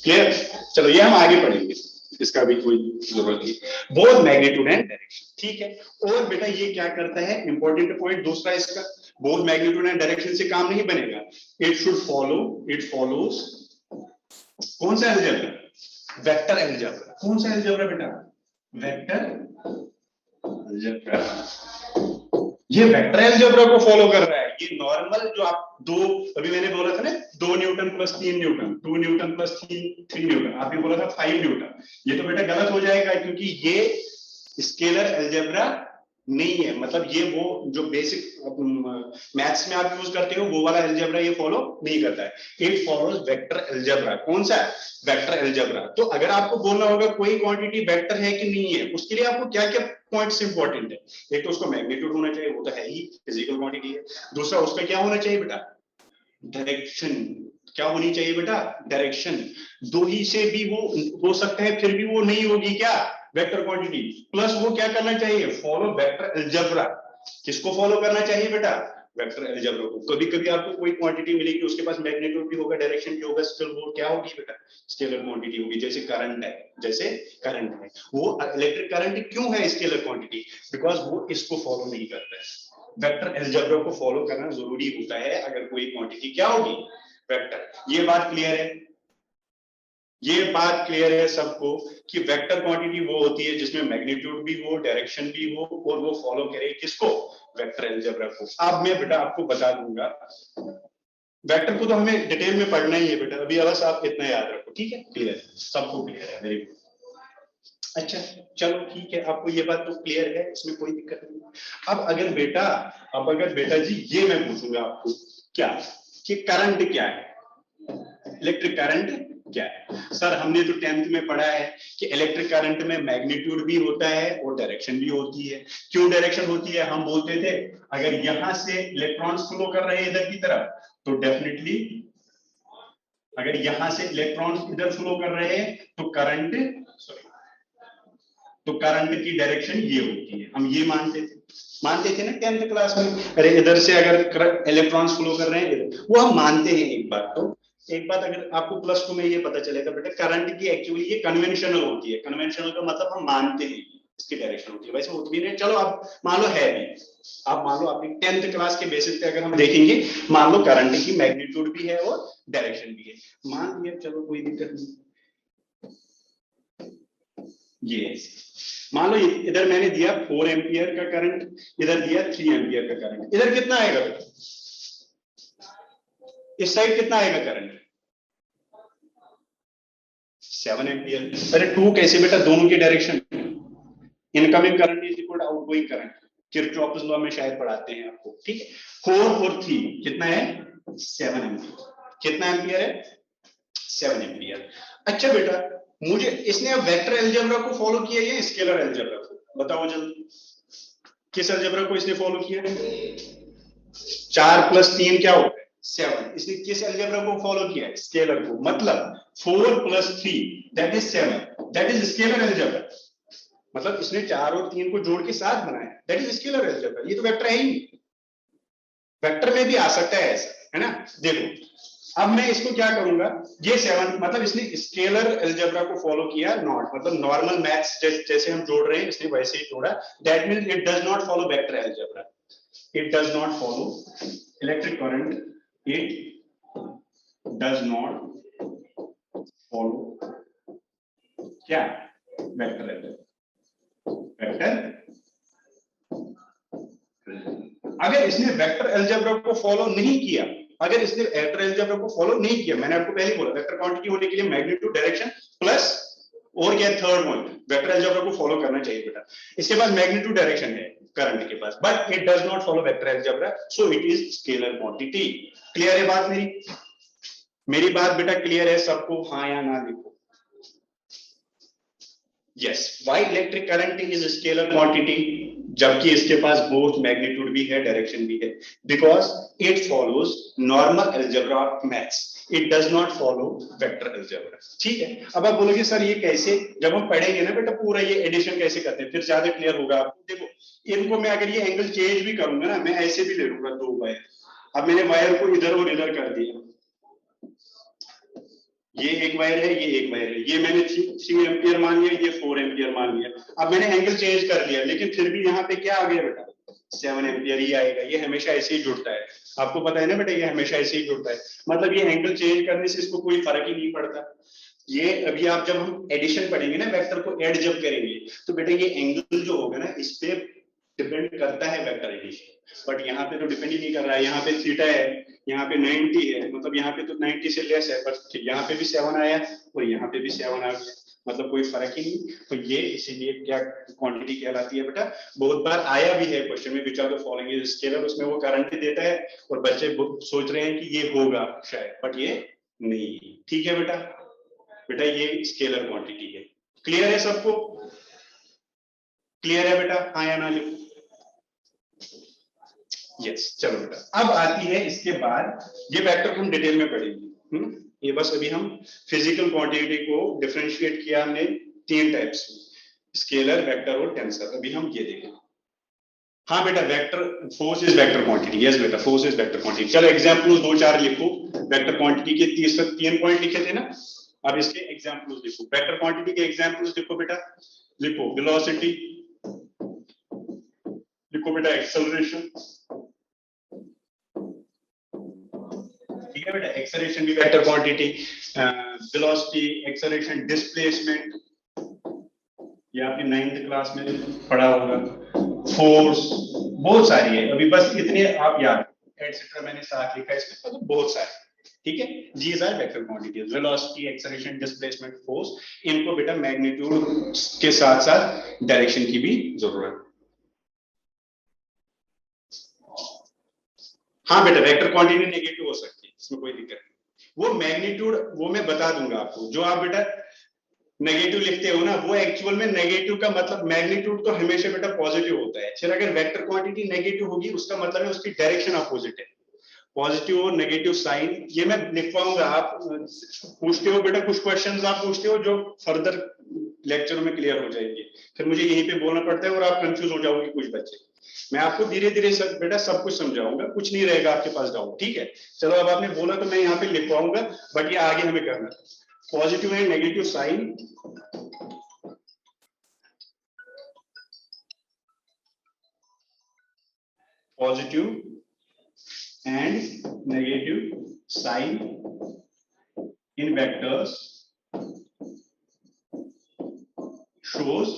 क्लियर? चलो ये हम आगे पढ़ेंगे, इसका भी कोई जरूरत नहीं। बोथ मैग्नीट्यूड एंड डायरेक्शन, ठीक है। और बेटा ये क्या करता है, इंपॉर्टेंट पॉइंट दूसरा इसका, बोथ मैग्नीट्यूड एंड डायरेक्शन से काम नहीं बनेगा। It should follow, it follows कौन सा अलजेब्रा? Vector algebra. कौन सा अलजेब्रा बेटा? Vector algebra. ये वेक्टर अलजेब्रा को फॉलो कर रहा है। ये नॉर्मल जो आप दो, अभी मैंने बोला था ना 2 Newton plus 3 Newton, 2 Newton plus 3 Newton, आपने बोला था 5 न्यूटन। ये तो बेटा गलत हो जाएगा, क्योंकि ये स्केलर अलजेब्रा नहीं है, मतलब ये वो जो बेसिक मैथ्स में आप यूज करते हो वो वाला अलजेब्रा ये फॉलो नहीं करता है। It follows vector algebra. कौन सा? Vector algebra. तो अगर आपको बोलना होगा कोई क्वांटिटी वेक्टर है कि नहीं है, उसके लिए आपको क्या क्या पॉइंट्स इंपॉर्टेंट है? एक तो उसका मैग्नीट्यूड होना चाहिए, वो तो है ही, फिजिकल क्वांटिटी है। दूसरा उसका क्या होना चाहिए बेटा? डायरेक्शन। क्या होनी चाहिए बेटा? डायरेक्शन। दो ही से भी वो हो सकता है, फिर भी वो नहीं होगी क्या? Vector quantity. प्लस वो क्या करना चाहिए? Follow vector algebra. किसको फॉलो करना चाहिए बेटा? वेक्टर अलजेब्रा को। कभी कभी आपको कोई क्वांटिटी मिलेगी, उसके पास मैग्नीट्यूड भी होगा, डायरेक्शन भी होगा, स्टिल वो क्या होगी बेटा? स्केलर क्वांटिटी होगी। जैसे करंट है, जैसे करंट है, वो इलेक्ट्रिक करंट क्यों है स्केलर क्वांटिटी? बिकॉज वो इसको फॉलो नहीं करता है। वेक्टर अलजेब्रा को फॉलो करना जरूरी होता है अगर कोई क्वांटिटी क्या होगी? वेक्टर। ये बात क्लियर है? ये बात क्लियर है सबको कि वेक्टर क्वांटिटी वो होती है जिसमें मैग्नीट्यूड भी हो, डायरेक्शन भी हो, और वो फॉलो करे किसको? वेक्टर अलजेब्रा को। अब मैं बेटा आपको बता दूंगा, वेक्टर को तो हमें डिटेल में पढ़ना ही है बेटा, अभी बस आप इतना याद रखो, ठीक है? क्लियर? सबको क्लियर है? Very good. अच्छा, चलो ठीक है, आपको ये बात तो क्लियर है, इसमें कोई दिक्कत नहीं। अब अगर बेटा जी ये मैं पूछूंगा आपको क्या, कि करंट क्या है? इलेक्ट्रिक करंट क्या है? सर हमने तो 10th में पढ़ा है कि इलेक्ट्रिक करंट में मैग्नीट्यूड भी होता है और डायरेक्शन भी होती है। क्यों डायरेक्शन होती है? हम बोलते थे अगर यहां से इलेक्ट्रॉन्स फ्लो कर रहे हैं इधर की तरफ, तो डेफिनेटली अगर यहां से इलेक्ट्रॉन्स इधर फ्लो कर रहे हैं तो करंट की डायरेक्शन ये होती है। हम ये मानते थे ना 10th क्लास में, अरे इधर से अगर इलेक्ट्रॉन्स फ्लो कर रहे हैं वो हम मानते हैं। एक बात अगर आपको प्लस टू में ये पता चलेगा बेटा, करंट की एक्चुअली ये कन्वेंशनल होती है। कन्वेंशनल का मतलब हम मानते हैं इसकी डायरेक्शन होती है, वैसे होती भी नहीं। चलो आप मान लो है भी, आप मान लो अपनी 10th क्लास के बेसिस पे अगर हम देखेंगे, मान लो करंट की मैग्नीट्यूड भी है और डायरेक्शन भी है, मान लिया, चलो कोई दिक्कत नहीं। ये मान लो इधर मैंने दिया 4 एम्पियर का करंट, इधर दिया 3 एम्पियर का करंट, इधर कितना आएगा बेटा? इस साइड कितना आएगा करंट? 7 एम्पियर। अरे 2 कैसे बेटा? दोनों की direction. Incoming current is equal to outgoing current, Kirchhoff's law में शायद पढ़ाते हैं आपको, ठीक है? 4 और 3 कितना है? 7 एम्पियर। कितना एम्पियर है? 7 एम्पियर। अच्छा बेटा, मुझे इसने वेक्टर अलजेब्रा को फॉलो किया या स्केलर अलजेब्रा को? बताओ जल्दी, किस अलजेब्रा को इसने फॉलो किया? 4 + 3 क्या होता है? 7। इसने किस अलजेब्रा को फॉलो किया है? स्केलर को। मतलब 4 + 3 that is 7, that is scalar algebra. मतलब इसने 4 और 3 को जोड़ के 7 बनाया, दैट इज स्केलर अलजेब्रा। ये तो वेक्टर है ही। वेक्टर में भी आ सकता है ऐसा, है ना? देखो अब मैं इसको क्या करूंगा, ये 7 मतलब इसने स्केलर अलजेब्रा को फॉलो किया, नॉट मतलब नॉर्मल मैथ्स जैसे हम जोड़ रहे हैं इसने वैसे ही जोड़ा। That means it does not follow vector algebra, it does not follow electric current, it does not follow क्या? Vector algebra. वेक्टर, अगर इसने वेक्टर अलजेब्रा को फॉलो नहीं किया, अगर इसने वेक्टर अलजेब्रा को फॉलो नहीं किया, मैंने आपको पहले बोला वेक्टर क्वांटिटी होने के लिए मैग्नीट्यूड, डायरेक्शन प्लस और क्या? थर्ड पॉइंट, वेक्टर अलजेब्रा को फॉलो करना चाहिए बेटा। इसके पास मैग्नीट्यूड डायरेक्शन है करंट के पास, but it does not follow vector algebra, so it is scalar quantity. Clear है बात मेरी? मेरी बात बेटा क्लियर है सबको? हाँ या ना लिखो। Yes, why electric current is scalar quantity, जबकि इसके पास बोथ मैग्नीट्यूड भी है, डायरेक्शन भी है, because it follows normal algebra of maths, it does not follow vector algebra. ठीक है? अब आप बोलोगे सर ये कैसे? जब हम पढ़ेंगे ना बेटा पूरा ये एडिशन कैसे करते हैं फिर ज्यादा क्लियर होगा आपको। देखो इनको मैं अगर ये एंगल चेंज भी करूंगा ना, मैं ऐसे भी ले लूंगा 2 वायर। अब मैंने वायर को इधर और इधर कर दिया, ये एक वायर है, ये एक वायर है, ये मैंने 3 एम्पियर मान लिया, ये 4 एम्पियर मान लिया। अब मैंने एंगल चेंज कर लिया, लेकिन फिर भी यहाँ पे क्या आ गया बेटा? 7 एम्पियर ही आएगा। ये हमेशा ऐसे ही जुड़ता है, आपको पता है ना बेटा, ये हमेशा ऐसे ही जुड़ता है। मतलब ये एंगल चेंज करने से इसको कोई फर्क ही नहीं पड़ता। ये अभी आप जब हम एडिशन पढ़ेंगे ना, वेक्टर को ऐड जब करेंगे, तो बेटा ये एंगल जो होगा ना इस पे डिपेंड करता है वेक्टर एडिशन, बट यहाँ पे तो डिपेंड ही नहीं कर रहा है। यहाँ पे थीटा है, यहाँ पे 90 है, मतलब यहाँ पे तो 90 से लेस है, पर यहाँ पे भी 7 आया और यहाँ पे भी 7 आ गया। मतलब कोई फर्क ही नहीं। तो ये इसीलिए क्या क्वांटिटी कहलाती है बेटा। बहुत बार आया भी है क्वेश्चन में, which are the following is scalar, उसमें वो करंट देता है और बच्चे सोच रहे हैं कि ये होगा शायद, बट ये नहीं। ठीक है बेटा, बेटा ये स्केलर क्वांटिटी है। क्लियर है सबको? क्लियर है बेटा, हाँ या ना लिखो। यस, चलो बेटा अब आती है इसके बाद, ये वेक्टर हम डिटेल में पढ़ेंगे। ये बस अभी हम फिजिकल क्वांटिटी को डिफरेंशिएट किया हमने 3 टाइप्स में, स्केलर, वेक्टर और टेंसर। अभी हम ये देखेंगे। हाँ बेटा, vector force is vector quantity. Yes बेटा, फोर्स इज वेक्टर क्वांटिटी। चलो एग्जांपल्स 2-4 लिखो। वेक्टर क्वांटिटी के 3 पॉइंट लिखे थे ना, अब इसके एग्जांपल्स लिखो। वेक्टर क्वांटिटी के एग्जांपल्स लिखो बेटा। लिखो वेलोसिटी, लिखो बेटा एक्सेलरेशन। ठीक है बेटा, एक्सेलरेशन भी vector quantity, velocity, acceleration, displacement, ये आपने 9th क्लास में पढ़ा होगा। फोर्स, बहुत सारी है, अभी बस इतने आप याद, एटसेट्रा मैंने साथ लिखा है इसमें, तो बहुत सारे। ठीक है, these are vector quantities, velocity, acceleration, displacement, force. इनको बेटा मैग्नीट्यूड के साथ साथ डायरेक्शन की भी जरूरत। हाँ बेटा, वेक्टर क्वांटिटी नेगेटिव हो सकती है, इसमें कोई दिक्कत नहीं। वो मैग्नीट्यूड वो मैं बता दूंगा आपको। जो आप बेटा नेगेटिव लिखते हो ना, वो एक्चुअल में नेगेटिव का मतलब, मैग्नीट्यूड तो हमेशा बेटा पॉजिटिव होता है। फिर अगर वेक्टर क्वांटिटी नेगेटिव होगी, उसका मतलब है उसकी डायरेक्शन अपोजिट है। पॉजिटिव और नेगेटिव साइन ये मैं लिखवाऊंगा। आप पूछते हो बेटा, कुछ क्वेश्चंस आप पूछते हो जो फर्दर लेक्चर में क्लियर हो जाएंगे, फिर मुझे यहीं पे बोलना पड़ता है और आप कंफ्यूज हो जाओगे कुछ बच्चे। मैं आपको धीरे धीरे सब बेटा सब कुछ समझाऊंगा, कुछ नहीं रहेगा आपके पास डाउट। ठीक है, चलो अब आपने बोला तो मैं यहाँ पे लिखवाऊंगा, बट ये आगे हमें करना है। पॉजिटिव एंड नेगेटिव साइन, पॉजिटिव and negative sign in vectors shows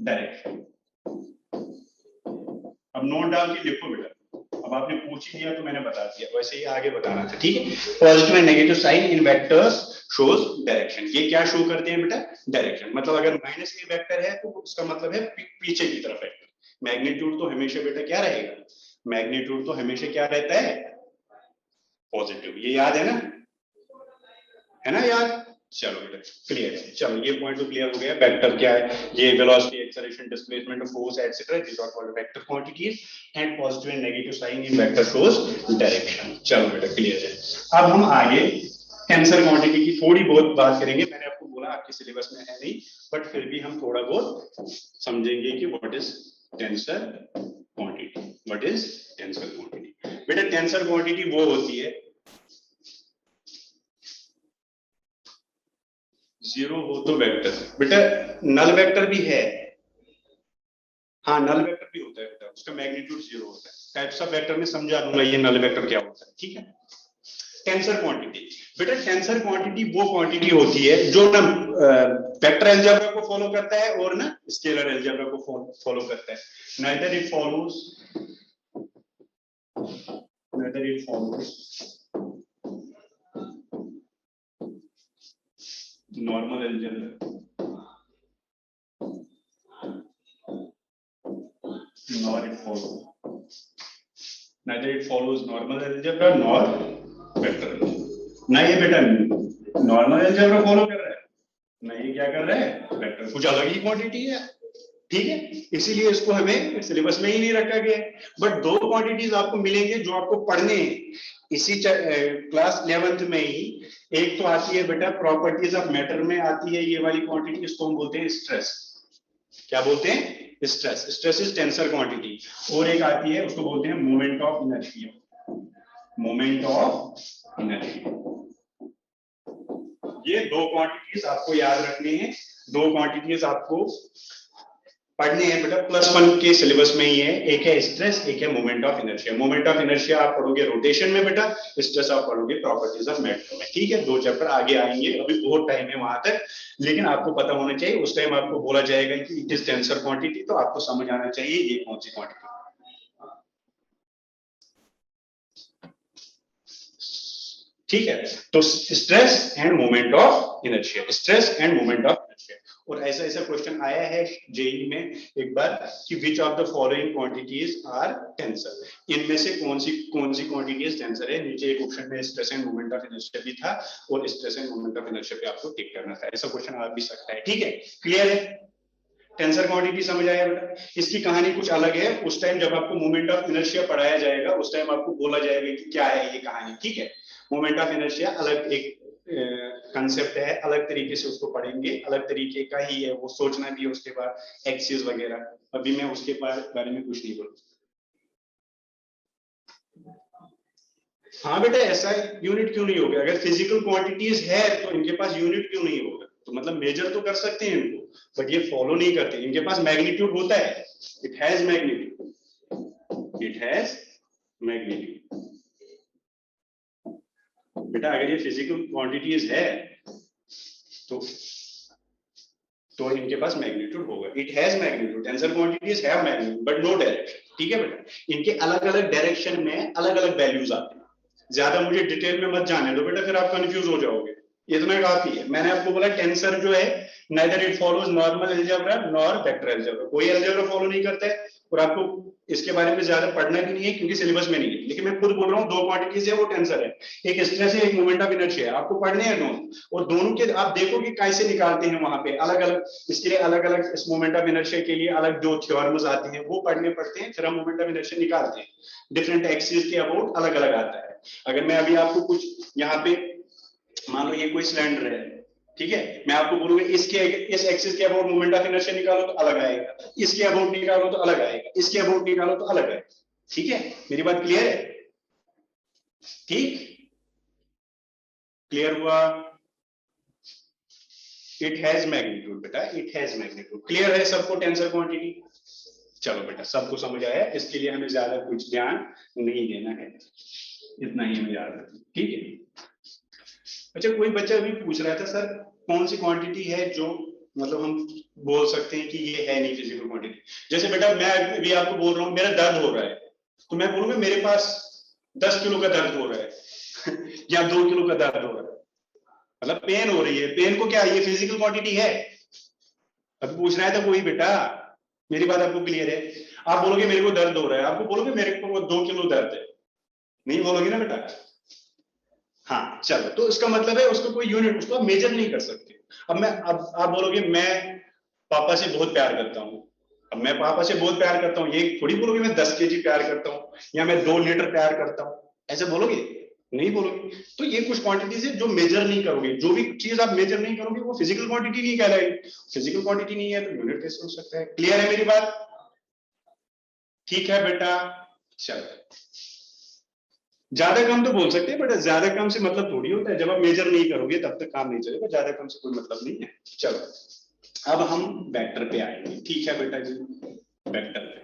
direction। अब नोट डाल के लिखो बेटा। अब आपने पूछ ही लिया तो मैंने बता दिया, वैसे ही आगे बताना था। ठीक है, positive and negative sign in vectors shows direction. ये क्या शो करते हैं बेटा? डायरेक्शन। मतलब अगर माइनस ए वेक्टर है तो उसका मतलब है पीछे की तरफ वेक्टर। मैग्नीट्यूड तो हमेशा बेटा क्या रहेगा? मैग्नीट्यूड तो हमेशा क्या रहता है? पॉजिटिव। ये याद है ना? है ना याद? चलो बेटा क्लियर है। चलो ये पॉइंट तो क्लियर हो गया। वेक्टर क्या है? ये velocity, acceleration, displacement, force etcetera, these are called vector quantities and positive and negative sign in vector shows direction. चलो बेटा क्लियर है। अब हम आगे टेंसर क्वांटिटी की थोड़ी बहुत बात करेंगे। मैंने आपको बोला आपके सिलेबस में है नहीं, बट फिर भी हम थोड़ा बहुत समझेंगे कि what is tensor quantity. What is tensor quantity? बेटा टेंसर क्वांटिटी वो होती है, जीरो हो तो वेक्टर। बेटा नल वेक्टर भी है। हाँ नल वेक्टर भी होता है बेटा, उसका मैग्नीट्यूड जीरो होता है। टाइप्स ऑफ वेक्टर में समझा दूंगा ये नल वेक्टर क्या होता है। ठीक है, टेंसर क्वांटिटी। बेटा टेंसर क्वांटिटी वो क्वांटिटी होती है जो ना वेक्टर अलजेब्रा को फॉलो करता है और ना स्केलर अलजेब्रा को फॉलो करता है। Neither it follows normal algebra, nor it follows, neither it follows normal algebra nor vector algebra। ना ये बेटा नॉर्मल अलजेब्रा फॉलो कर रहा है, ना ये क्या कर रहा है? वेक्टर। कुछ अलग ही क्वांटिटी है। ठीक है, इसीलिए इसको हमें सिलेबस में ही नहीं रखा गया है। बट दो क्वांटिटीज आपको मिलेंगे जो आपको पढ़ने हैं इसी क्लास 11th में ही। एक तो आती है बेटा प्रॉपर्टीज ऑफ मैटर में आती है ये वाली क्वांटिटी, इसको हम बोलते हैं स्ट्रेस। क्या बोलते हैं? Stress. Stress is tensor quantity. और एक आती है उसको बोलते हैं moment of inertia. Moment of inertia. ये दो क्वांटिटीज आपको याद रखनी है। दो क्वांटिटीज आपको पढ़ने हैं बेटा, +1 के सिलेबस में ही है। एक है स्ट्रेस, एक है moment of inertia. Moment of inertia आप पढ़ोगे रोटेशन में बेटा, स्ट्रेस आप पढ़ोगे प्रॉपर्टीज ऑफ मैटर में। ठीक है, 2 चैप्टर आगे आएंगे, अभी बहुत टाइम है वहां तक, लेकिन आपको पता होना चाहिए। उस टाइम आपको बोला जाएगा कि इट इज टेंसर क्वांटिटी, तो आपको समझ आना चाहिए ये कौन सी क्वांटिटी। ठीक है, तो stress end moment of inertia, stress end moment of inertia. और ऐसा ऐसा क्वेश्चन आया है जेई में एक बार कि which of the following quantities are tensor, इनमें से कौन सी क्वांटिटीज टेंसर है। नीचे एक ऑप्शन में stress end moment of inertia भी था और stress end moment of inertia पे आपको टिक करना था। ऐसा क्वेश्चन आ भी सकता है। ठीक है, क्लियर है, टेंसर क्वांटिटी समझ आया बेटा। इसकी कहानी कुछ अलग है, उस टाइम जब आपको मोमेंट ऑफ इनर्शिया पढ़ाया जाएगा उस टाइम आपको बोला जाएगा कि क्या है ये कहानी। ठीक है, मोमेंट ऑफ इनर्शिया अलग एक कंसेप्ट है, अलग तरीके से उसको पढ़ेंगे, अलग तरीके का ही है, वो सोचना भी है उसके बाद एक्सिस वगैरह। अभी मैं उसके बारे में कुछ नहीं बोलूंगा। हाँ बेटा, ऐसा यूनिट क्यों नहीं होगा? अगर फिजिकल क्वांटिटीज है तो इनके पास यूनिट क्यों नहीं होगा? तो मतलब मेजर तो कर सकते हैं इनको, बट ये फॉलो नहीं करते। इनके पास मैग्नीट्यूड होता है, it has magnitude, it has magnitude. बेटा अगर ये फिजिकल क्वांटिटीज है तो इनके पास मैग्नीट्यूड होगा, it has magnitude. Tensor quantities have magnitude but no direction. ठीक है बेटा, इनके अलग अलग डायरेक्शन में अलग अलग वैल्यूज आते हैं। ज्यादा मुझे डिटेल में मत जाने दो बेटा, फिर आप कंफ्यूज हो जाओगे। इतना काफी है। मैंने आपको बोला टेंसर जो है neither it follows normal algebra nor vector algebra, कोई अलजेब्रा फॉलो नहीं करता है और आपको इसके बारे में ज्यादा पढ़ना भी नहीं है क्योंकि सिलेबस में नहीं है। लेकिन मैं खुद बोल रहा हूँ दो क्वांटिटीज है वो टेंसर है, एक स्ट्रेस है एक मोमेंट ऑफ इनर्शिया है, आपको पढ़ने हैं दोनों। और दोनों के आप देखो कि कैसे निकालते हैं वहां पे अलग अलग, इसके लिए अलग अलग, इस मोमेंट ऑफ इनर्शिया के लिए अलग जो थ्योरम्स आते हैं वो पढ़ने पड़ते हैं, फिर हम मोमेंट ऑफ इनर्शिया निकालते हैं। डिफरेंट एक्सिस के अबाउट अलग अलग आता है। अगर मैं अभी आपको कुछ यहाँ पे मान लो ये कोई सिलेंडर है, ठीक है, मैं आपको बोलूंगा इसके इस एक्सिस के अबाउट मोमेंट ऑफ इनर्शिया निकालो तो अलग आएगा, इसके अबाउट निकालो तो अलग आएगा, इसके अबाउट निकालो तो अलग आएगा। ठीक है, मेरी बात क्लियर है? ठीक, क्लियर हुआ? इट हैज मैग्नीट्यूड बेटा, इट हैज मैग्नीट्यूड। क्लियर है सबको टेंसर क्वांटिटी? चलो बेटा, सबको समझ आया, इसके लिए हमें ज्यादा कुछ ध्यान नहीं देना है, इतना ही हमें याद रखना। ठीक है। अच्छा, कोई बच्चा अभी पूछ रहा था सर कौन सी क्वांटिटी है जो मतलब हम बोल सकते हैं कि ये है नहीं फिजिकल क्वांटिटी। जैसे बेटा मैं अभी आपको बोल रहा हूँ मेरा दर्द हो रहा है, तो मैं बोलूंगा मेरे पास 10 किलो का दर्द हो रहा है या 2 किलो का दर्द हो रहा है, मतलब पेन हो रही है। पेन को क्या ये फिजिकल क्वांटिटी है? अभी पूछ रहा है था कोई बेटा, मेरी बात आपको क्लियर है? आप बोलोगे मेरे को दर्द हो रहा है, आपको बोलोगे मेरे को 2 किलो दर्द है, नहीं बोलोगे ना बेटा? हाँ चलो, तो इसका मतलब है उसको कोई यूनिट, उसको आप मेजर नहीं कर सकते। अब आप बोलोगे मैं पापा से बहुत प्यार करता हूँ, अब मैं पापा से बहुत प्यार करता हूँ, ये थोड़ी बोलोगे मैं 10 केजी प्यार करता हूँ या मैं 2 लीटर प्यार करता हूँ, ऐसे बोलोगे? नहीं बोलोगे। तो ये कुछ क्वांटिटीज है जो मेजर नहीं करोगे, जो भी चीज आप मेजर नहीं करोगे वो फिजिकल क्वांटिटी नहीं कहलाएगी। फिजिकल क्वांटिटी नहीं है तो यूनिट कैसे हो सकता है? क्लियर है मेरी बात? ठीक है बेटा, चलो ज्यादा कम तो बोल सकते हैं बट ज्यादा कम से मतलब थोड़ी होता है, जब आप मेजर नहीं करोगे तब तक काम नहीं चलेगा, ज्यादा कम से कोई मतलब नहीं है। चलो अब हम वेक्टर पे आएंगे। ठीक है बेटा जी, वेक्टर पे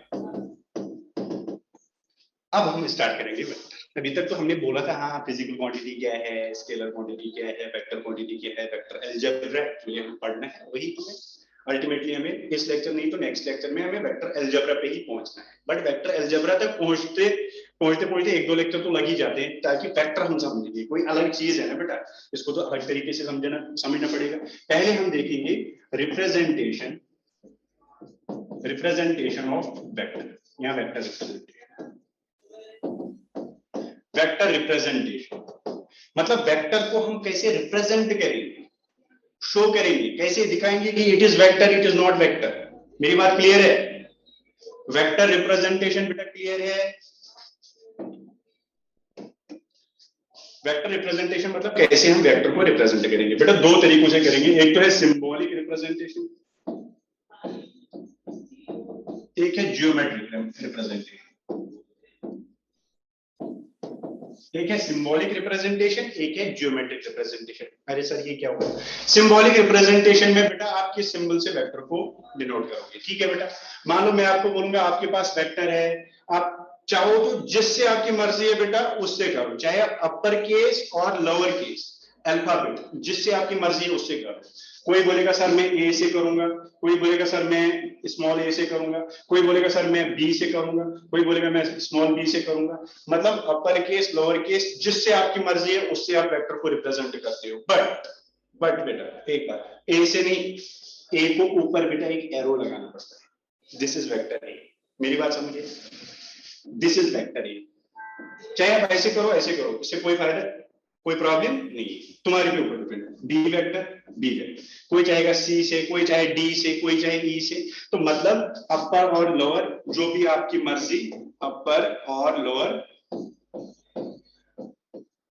अब हम स्टार्ट करेंगे वेक्टर। अभी तक तो हमने बोला था हाँ फिजिकल क्वांटिटी क्या है, स्केलर क्वांटिटी क्या है, वेक्टर क्वांटिटी क्या है, वेक्टर अलजेब्रा ये हम पढ़ना है, वही हमें अल्टीमेटली हमें इस लेक्चर नहीं तो नेक्स्ट लेक्चर में हमें वेक्टर अलजेब्रा पे ही पहुंचना है। बट वेक्टर अलजेब्रा तक पहुंचते पहुंचते 1-2 लेक्चर तो लग ही जाते हैं, ताकि वेक्टर हम समझेंगे कोई अलग चीज है ना बेटा, इसको तो अलग तरीके से समझना पड़ेगा। पहले हम देखेंगे रिप्रेजेंटेशन ऑफ वेक्टर या वेक्टर रिप्रेजेंटेशन। वेक्टर रिप्रेजेंटेशन मतलब वेक्टर को हम कैसे रिप्रेजेंट करेंगे, शो करेंगे, कैसे दिखाएंगे कि it is vector, it is not vector. मेरी बात क्लियर है? वेक्टर रिप्रेजेंटेशन बेटा क्लियर है? वेक्टर रिप्रेजेंटेशन मतलब कैसे हम वेक्टर को रिप्रेजेंट करेंगे। बेटा 2 तरीकों से करेंगे, एक तो है सिंबॉलिक रिप्रेजेंटेशन, एक है ज्योमेट्रिक रिप्रेजेंटेशन। एक है सिंबॉलिक रिप्रेजेंटेशन, एक है ज्योमेट्रिक रिप्रेजेंटेशन। अरे सर ये क्या होगा? सिंबॉलिक रिप्रेजेंटेशन में बेटा आप किस सिंबल से वेक्टर को डिनोट करोगे। ठीक है बेटा, मान लो मैं आपको बोलूंगा आपके पास वेक्टर है, आप चाहो तो जिससे आपकी मर्जी है बेटा उससे करो, चाहे अपर केस और लोअर केस, अल्फाबेट, जिससे आपकी मर्जी है उससे करो। कोई बोलेगा सर मैं ए से करूंगा, कोई बोलेगा सर मैं स्मॉल ए से करूंगा, कोई बोलेगा सर मैं बी से करूंगा, कोई बोलेगा मैं स्मॉल बी से करूंगा। मतलब अपर केस लोअर केस जिससे आपकी मर्जी है उससे आप वेक्टर को रिप्रेजेंट करते हो। बट बेटा एक बात, ए से नहीं, ए को ऊपर बेटा एक एरो लगाना पड़ता है। दिस इज वेक्टर ए, मेरी बात समझिए, दिस इज वेक्टर ए। चाहे आप ऐसे करो ऐसे करो, इससे कोई फायदा, कोई प्रॉब्लम नहीं है, तुम्हारे के ऊपर डिपेंड है। बी वेक्टर, कोई चाहेगा सी से, कोई चाहे डी से, कोई चाहे ई से। तो मतलब अपर और लोअर जो भी आपकी मर्जी, अपर और लोअर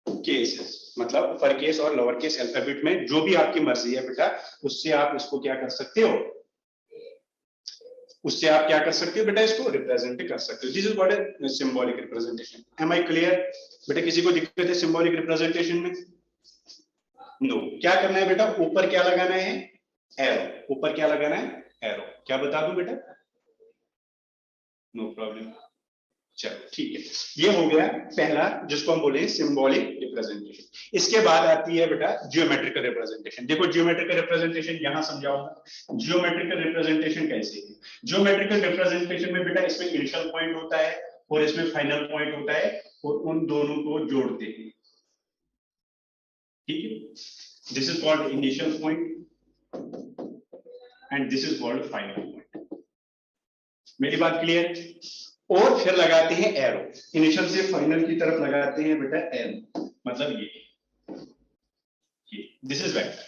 केसेस, मतलब अपर केस और लोअर केस अल्फाबेट में जो भी आपकी मर्जी है बेटा, उससे आप इसको क्या कर सकते हो, उससे आप क्या कर सकते हो बेटा, इसको रिप्रेजेंट कर सकते हो। This is what is symbolic representation. Am I clear बेटा? किसी को दिक्कत है सिंबॉलिक रिप्रेजेंटेशन में? नो। क्या करना है बेटा, ऊपर क्या लगाना है, एरो। ऊपर क्या लगाना है, एरो। क्या बता दूं बेटा? No problem. चलो ठीक है, ये हो गया पहला जिसको हम बोले सिंबॉलिक रिप्रेजेंटेशन। इसके बाद आती है बेटा जियोमेट्रिकल रिप्रेजेंटेशन। देखो जियोमेट्रिकल रिप्रेजेंटेशन यहां समझाऊंगा। जियोमेट्रिकल रिप्रेजेंटेशन कैसे है? जियोमेट्रिकल रिप्रेजेंटेशन में बेटा इसमें इनिशियल पॉइंट होता है और इसमें फाइनल पॉइंट होता है, और उन दोनों को जोड़ते हैं। ठीक है, this is called initial point and this is called final point. मेरी बात क्लियर? और फिर लगाते हैं एरो, इनिशियल से फाइनल की तरफ लगाते हैं बेटा एरो, मतलब ये दिस इज वेक्टर।